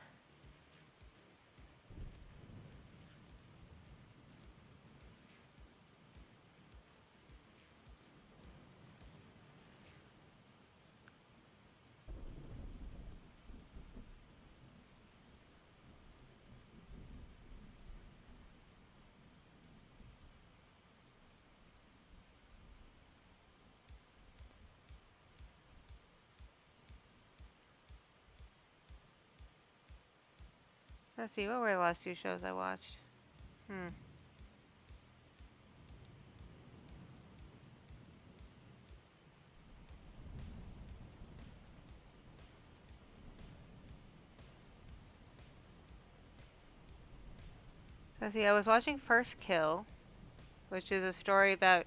Let's see, what were the last two shows I watched? Let's see, I was watching First Kill. which is a story about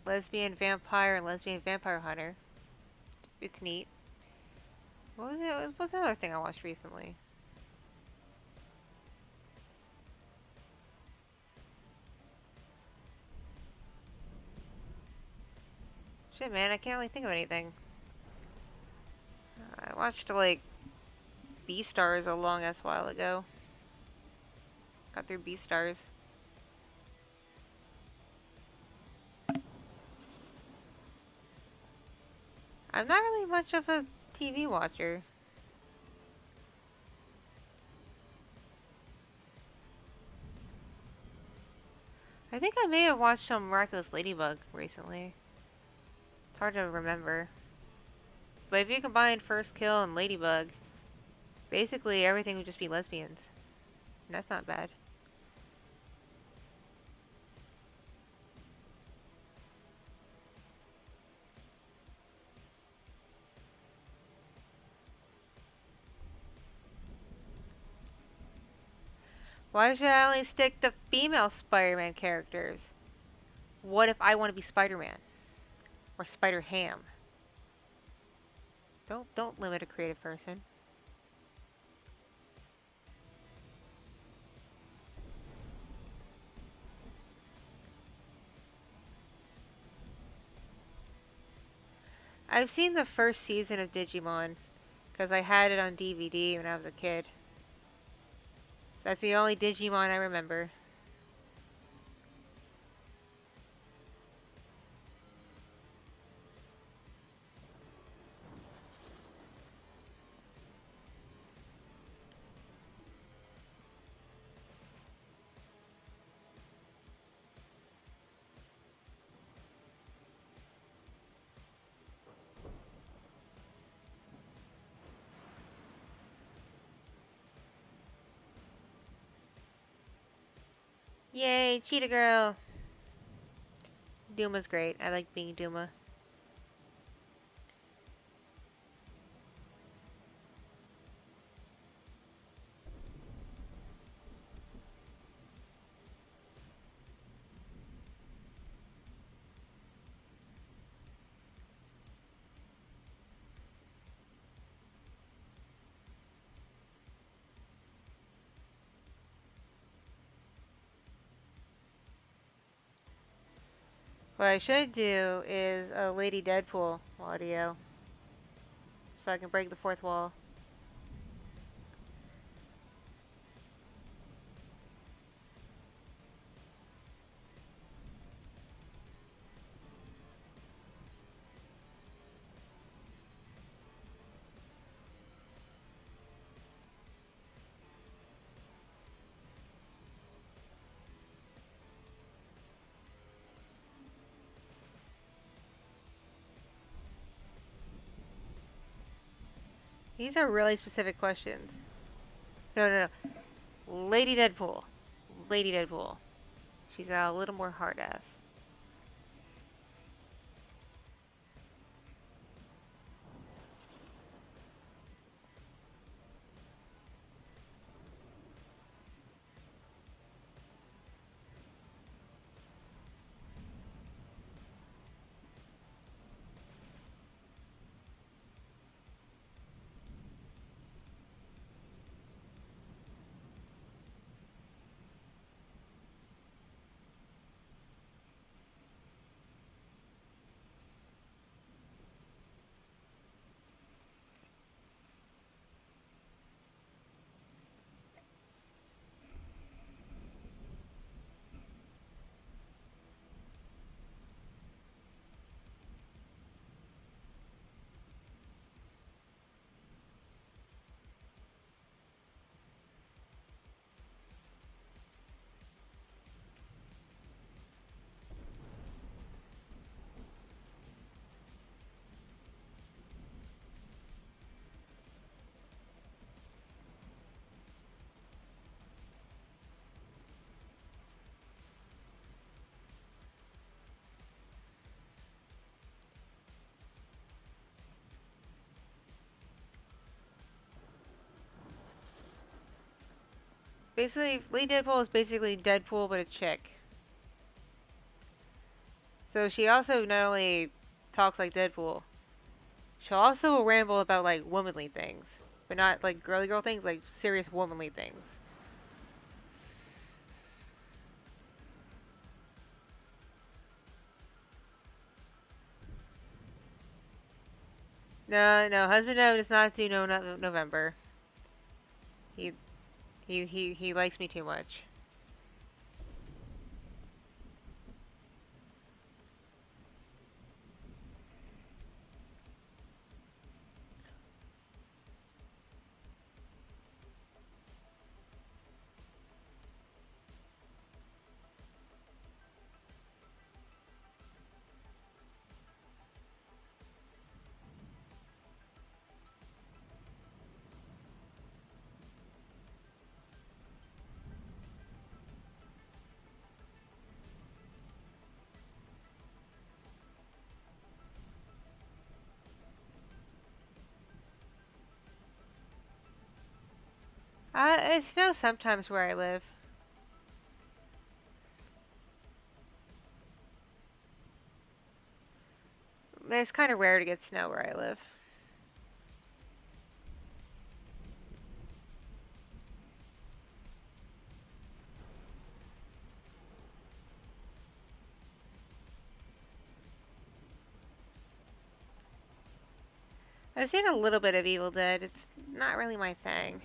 lesbian vampire and lesbian vampire hunter. It's neat. What was it? What's the other thing I watched recently? Shit, man, I can't really think of anything. I watched like Beastars a long ass while ago. Got through Beastars. I'm not really much of a TV watcher. I think I may have watched some Miraculous Ladybug recently. It's hard to remember. But if you combine First Kill and Ladybug, basically everything would just be lesbians. And that's not bad. Why should I only stick to female Spider-Man characters? What if I want to be Spider-Man? Or Spider-Ham? Don't limit a creative person. I've seen the first season of Digimon because I had it on DVD when I was a kid. So that's the only Digimon I remember. Yay, Cheetah Girl! Duma's great. I like being Duma. What I should do is a Lady Deadpool audio. So I can break the fourth wall. These are really specific questions. No. Lady Deadpool. Lady Deadpool. She's a little more hard ass. Basically, Lady Deadpool is basically Deadpool but a chick. So she also not only talks like Deadpool, she'll also ramble about like womanly things, but not like girly girl things, like serious womanly things. No, no, husband no does not do November. He he likes me too much. It snows sometimes where I live. It's kind of rare to get snow where I live. I've seen a little bit of Evil Dead. It's not really my thing.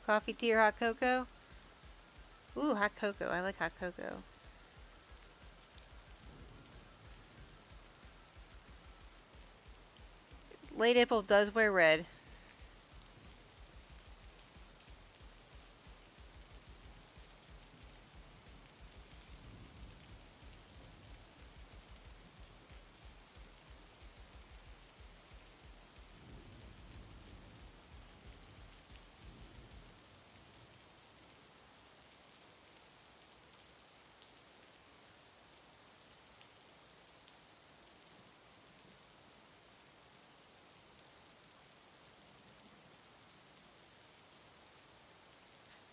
Coffee, tea, or hot cocoa? Ooh, hot cocoa. I like hot cocoa. Late April does wear red.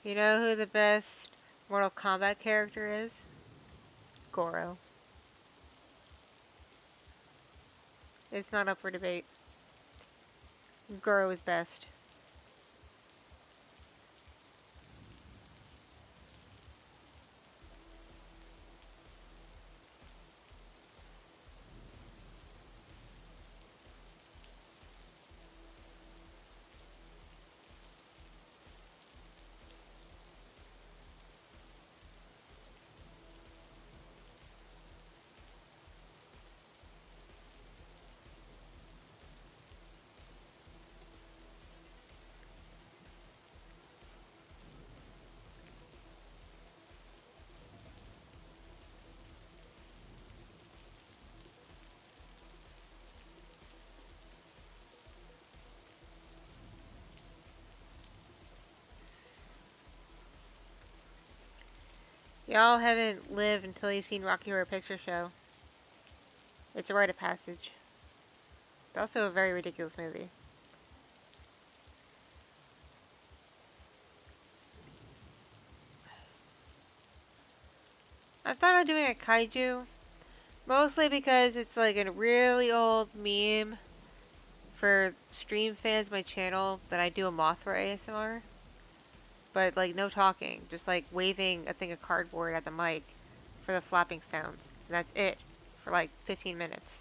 You know who the best Mortal Kombat character is? Goro. It's not up for debate. Goro is best. Y'all haven't lived until you've seen Rocky Horror Picture Show. It's a rite of passage. It's also a very ridiculous movie. I've thought of doing a kaiju, mostly because it's like a really old meme for stream fans of my channel that I do a Mothra ASMR. But like no talking, just like waving a thing of cardboard at the mic for the flapping sounds. And that's it for like 15 minutes.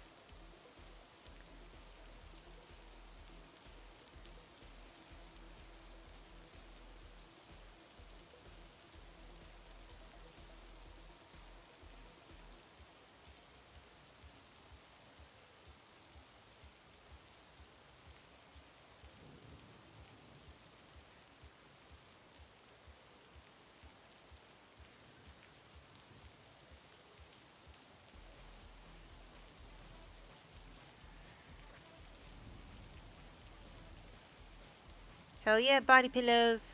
Hell yeah, body pillows.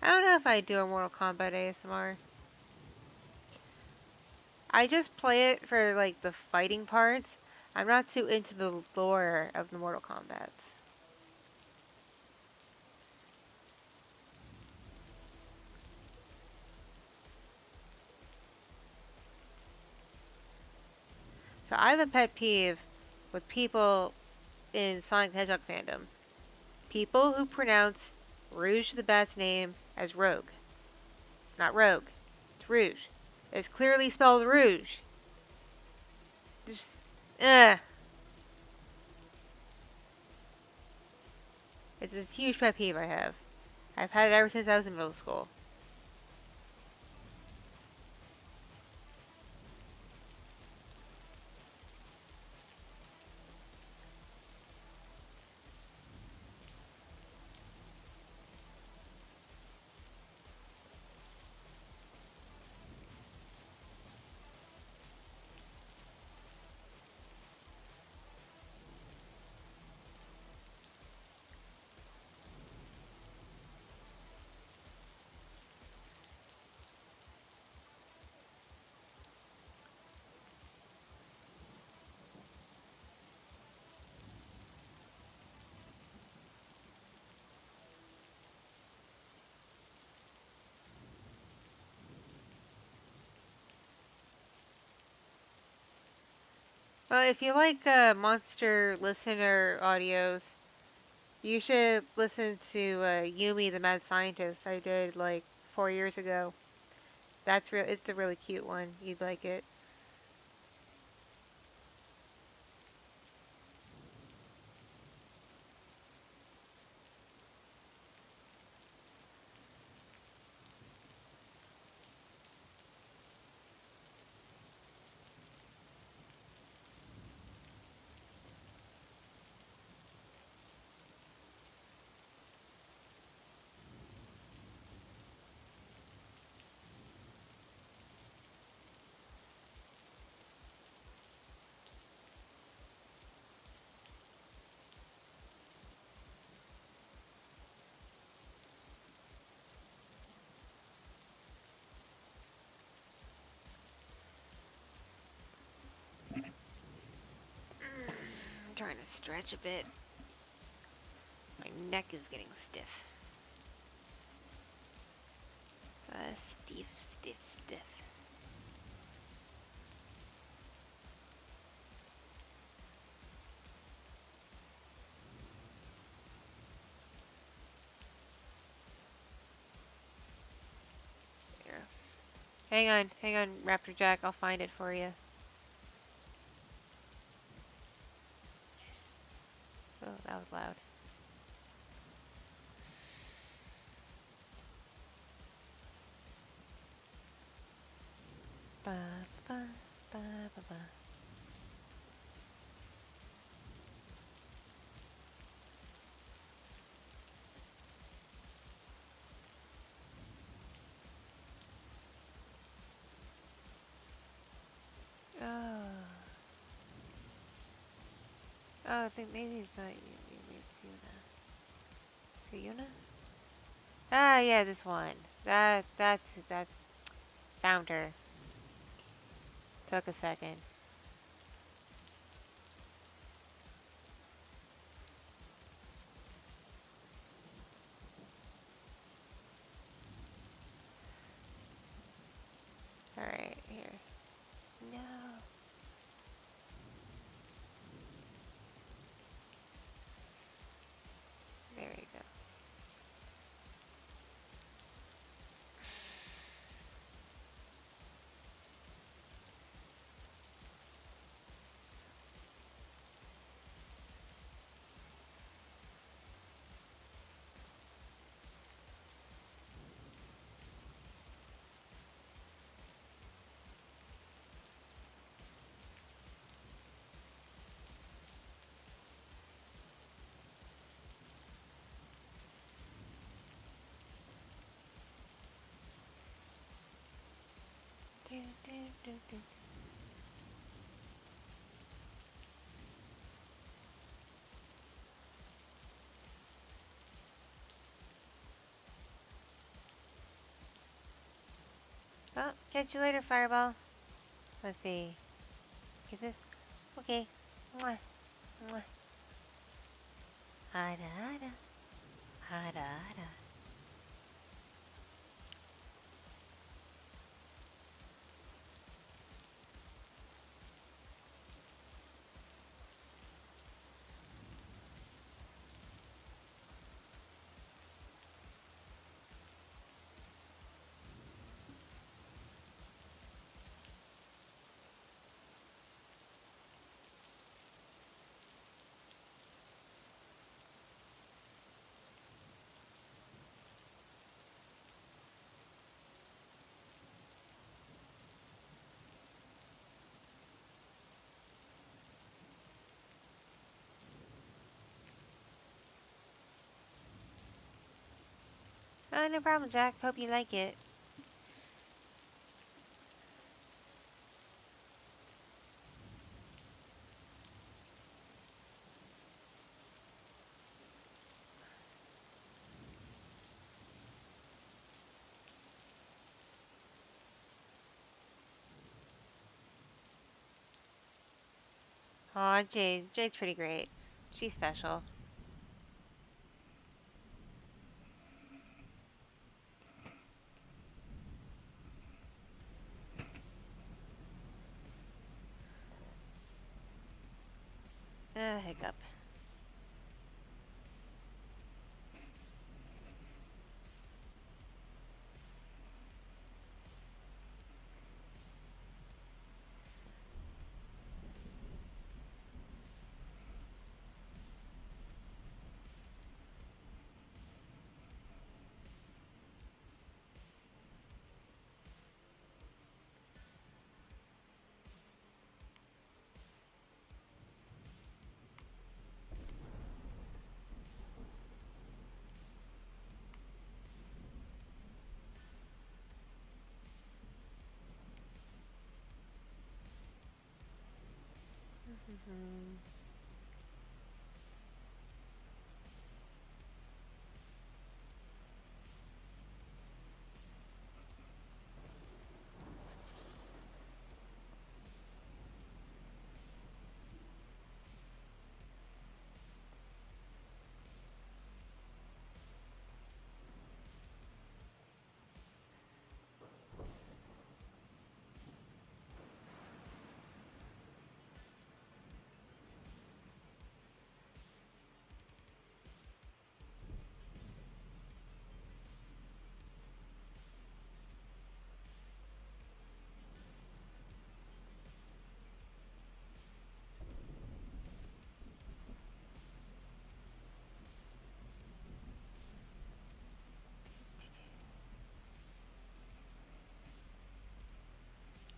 I don't know if I do a Mortal Kombat ASMR. I just play it for like the fighting parts. I'm not too into the lore of the Mortal Kombats. So I have a pet peeve with people in Sonic the Hedgehog fandom. People who pronounce Rouge the Bat's name as Rogue. It's not Rogue. It's Rouge. It's clearly spelled Rouge. Just, It's a huge pet peeve I have. I've had it ever since I was in middle school. Well, if you like monster listener audios, you should listen to Yumi the Mad Scientist I did like 4 years ago. That's real. It's a really cute one. You'd like it. I'm trying to stretch a bit. My neck is getting stiff. Stiff, stiff, stiff. Hang on, Raptor Jack. I'll find it for you. Oh, that was loud. Ba, ba, ba, ba, ba. Oh. Oh, I think maybe it's not you. Maybe it's Yuna. Is it Yuna? Ah, yeah, this one. That's found her. Took a second. All right, here. No. There we go. Well, catch you later, Fireball. Let's see. Kisses? Okay. Mwah. Mwah. Hada hada. Hada hada. Oh, no problem, Jack. Hope you like it. Aw, Jade. Jade's pretty great. She's special. Hiccup.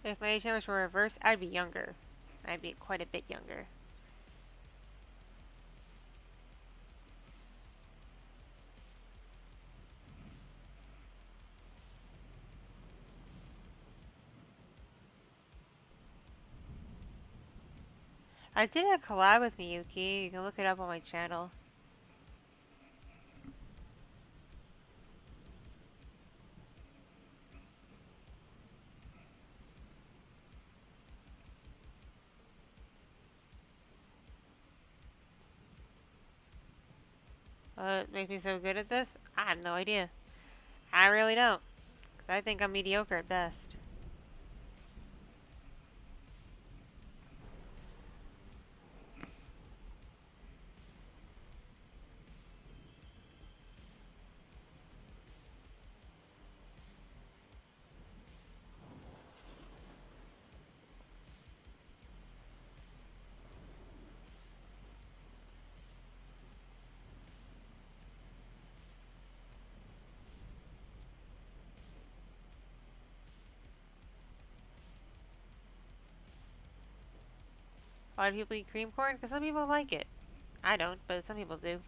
If my age numbers were reversed, I'd be younger. I'd be quite a bit younger. I did a collab with Miyuki. You can look it up on my channel. What makes me so good at this? I have no idea. I really don't. 'Cause I think I'm mediocre at best. Why do people eat cream corn? Because some people like it. I don't, but some people do.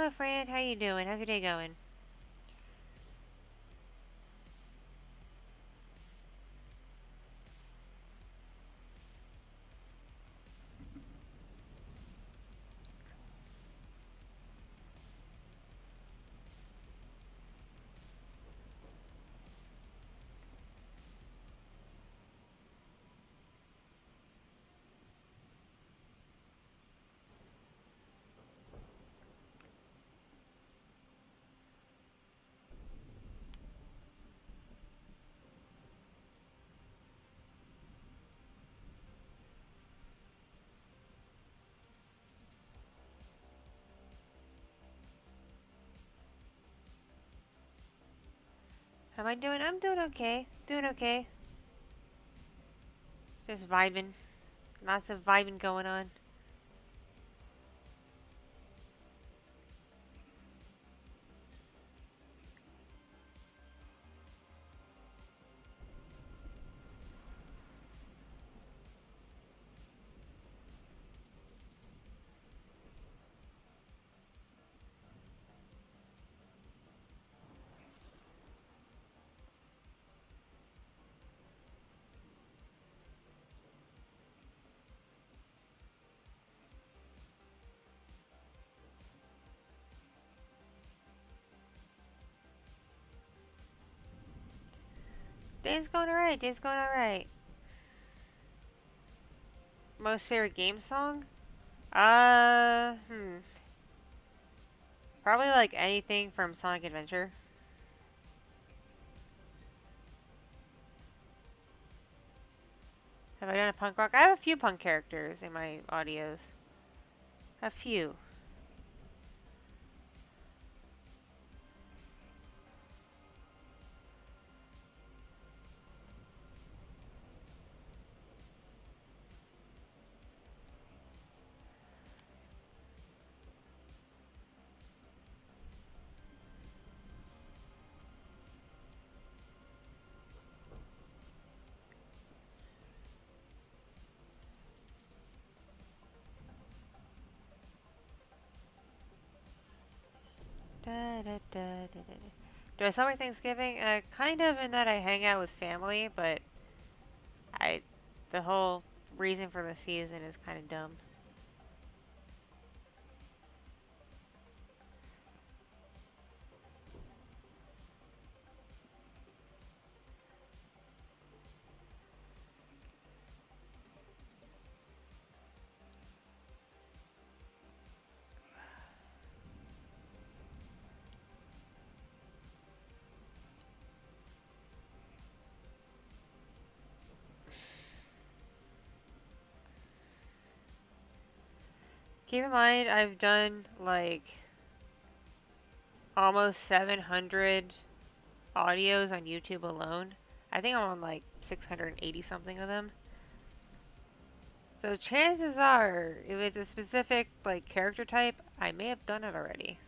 Hello, Fran. How you doing? How's your day going? How am I doing? I'm doing okay. Doing okay. Just vibing. Lots of vibing going on. Day's going alright. Day's going alright. Most favorite game song? Probably like anything from Sonic Adventure. Have I done a punk rock? I have a few punk characters in my audios. A few. Da, da, da, da, da. Do I celebrate Thanksgiving? Kind of in that I hang out with family, but I, the whole reason for the season is kind of dumb. Keep in mind, I've done like almost 700 audios on YouTube alone. I think I'm on like 680 something of them. So chances are, if it's a specific like character type, I may have done it already.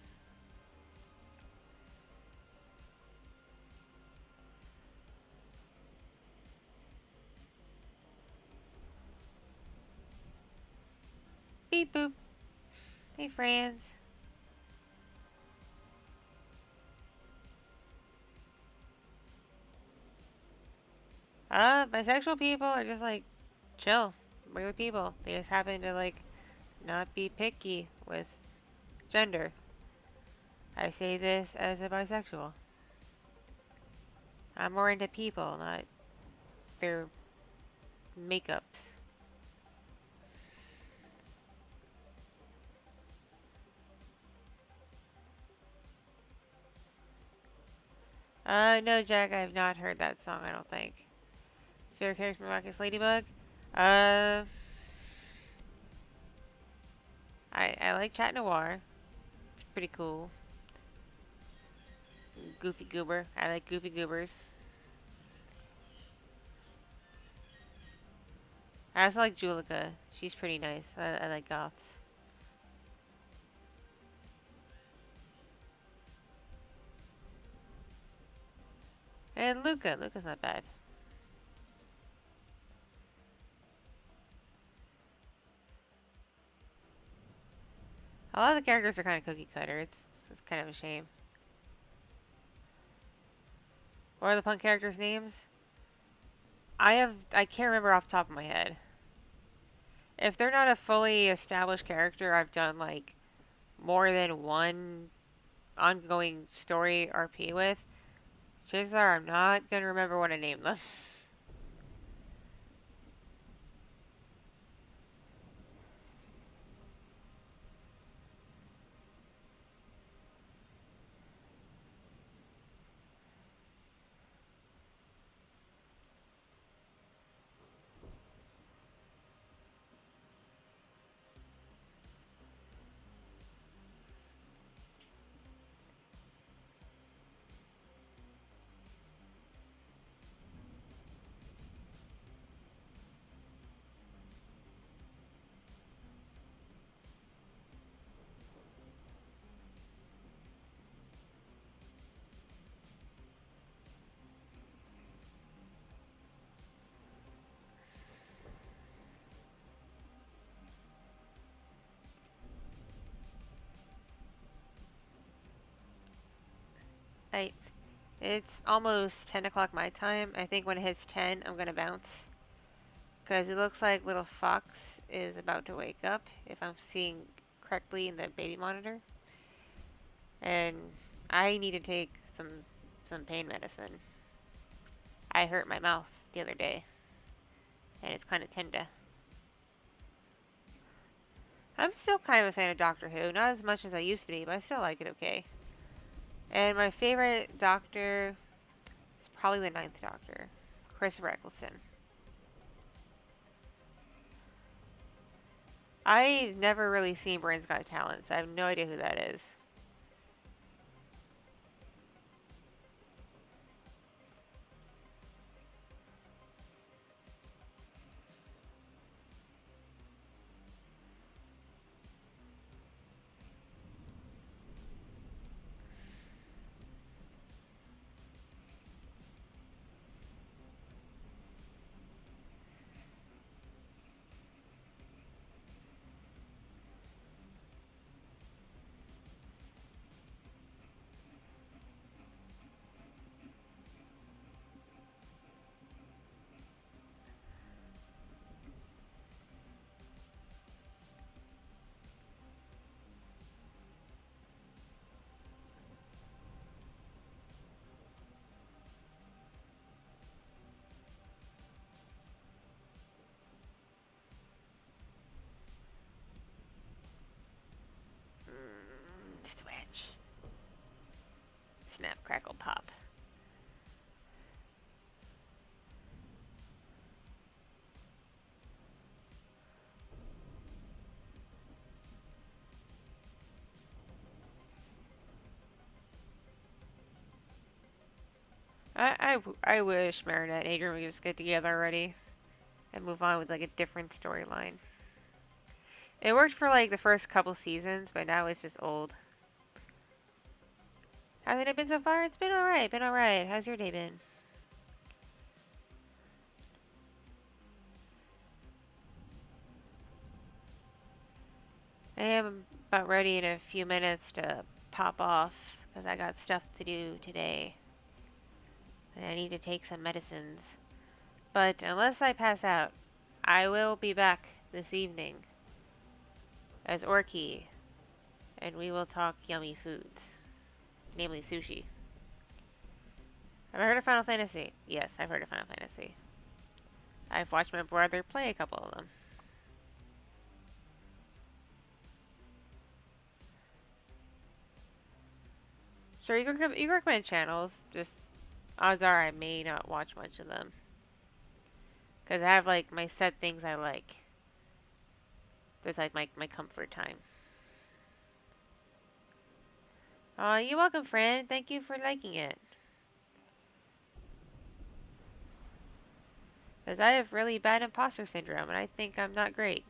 Beep boop. Hey friends. Bisexual people are just like chill, regular people. They just happen to like not be picky with gender. I say this as a bisexual. I'm more into people, not their makeups. No, Jack, I have not heard that song, I don't think. Favorite character from Marcus Ladybug? Uh, I like Chat Noir. It's pretty cool. Goofy Goober. I like Goofy Goobers. I also like Julika. She's pretty nice. I like goths. And Luca. Luca's not bad. A lot of the characters are kind of cookie cutter. It's kind of a shame. What are the punk characters' names? I can't remember off the top of my head. If they're not a fully established character I've done like more than one ongoing story RP with, chances are I'm not gonna remember what I named them. I It's almost 10 o'clock my time. I think when it hits 10, I'm gonna bounce. Because it looks like little Fox is about to wake up, if I'm seeing correctly in the baby monitor. And I need to take some pain medicine. I hurt my mouth the other day, and it's kind of tender. I'm still kind of a fan of Doctor Who, not as much as I used to be, but I still like it okay. And my favorite Doctor is probably the Ninth Doctor, Christopher Eccleston. I've never really seen Britain's Got Talent, so I have no idea who that is. Switch. Snap, crackle, pop. I wish Marinette and Adrian would just get together already and move on with like a different storyline. It worked for like the first couple seasons, but now it's just old. How's it been so far? It's been alright, been alright. How's your day been? I am about ready in a few minutes to pop off because I got stuff to do today. And I need to take some medicines. But unless I pass out, I will be back this evening as Orky, and we will talk yummy foods, namely sushi. Have I heard of Final Fantasy? Yes, I've heard of Final Fantasy. I've watched my brother play a couple of them. Sure, you can recommend channels. Just odds are I may not watch much of them because I have like my set things I like. That's like my comfort time. You're welcome, friend. Thank you for liking it. Because I have really bad imposter syndrome, and I think I'm not great.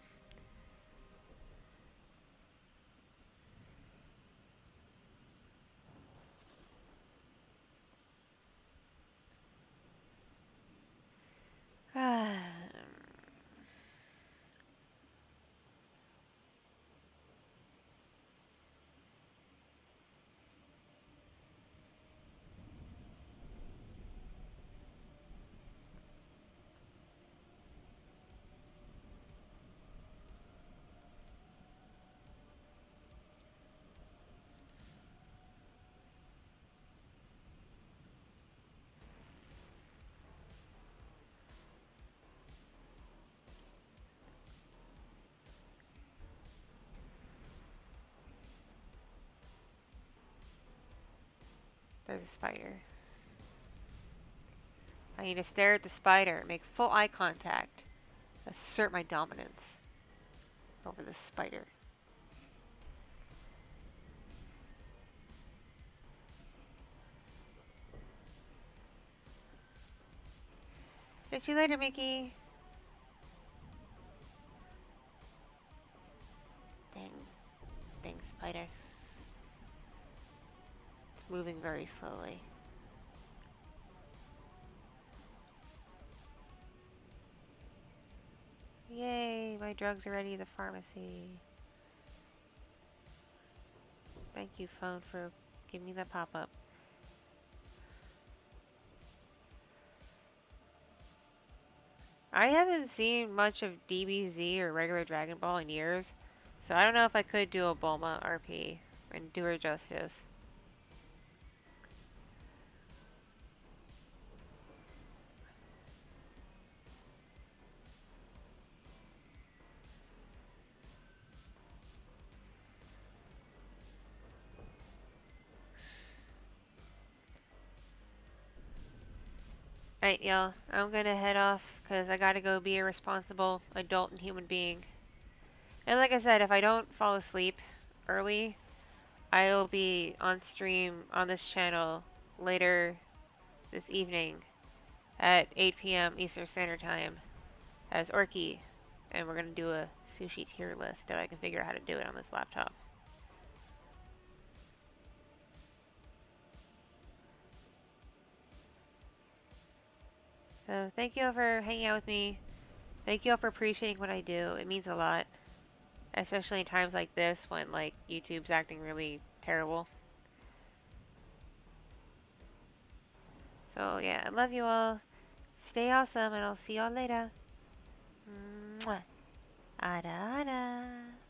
There's a spider. I need to stare at the spider, make full eye contact, assert my dominance over the spider. Catch you later, Mickey. Dang. Dang spider. It's moving very slowly. Yay, my drugs are ready at the pharmacy. Thank you, phone, for giving me that pop-up. I haven't seen much of DBZ or regular Dragon Ball in years, so I don't know if I could do a Bulma RP and do her justice. Alright, y'all. I'm gonna head off because I gotta go be a responsible adult and human being. And like I said, if I don't fall asleep early, I will be on stream on this channel later this evening at 8 p.m. Eastern Standard Time as Orky. And we're gonna do a sushi tier list if I can figure out how to do it on this laptop. So thank you all for hanging out with me. Thank you all for appreciating what I do. It means a lot. Especially in times like this when like YouTube's acting really terrible. So yeah, I love you all. Stay awesome and I'll see y'all later. Mwah. Ada ada.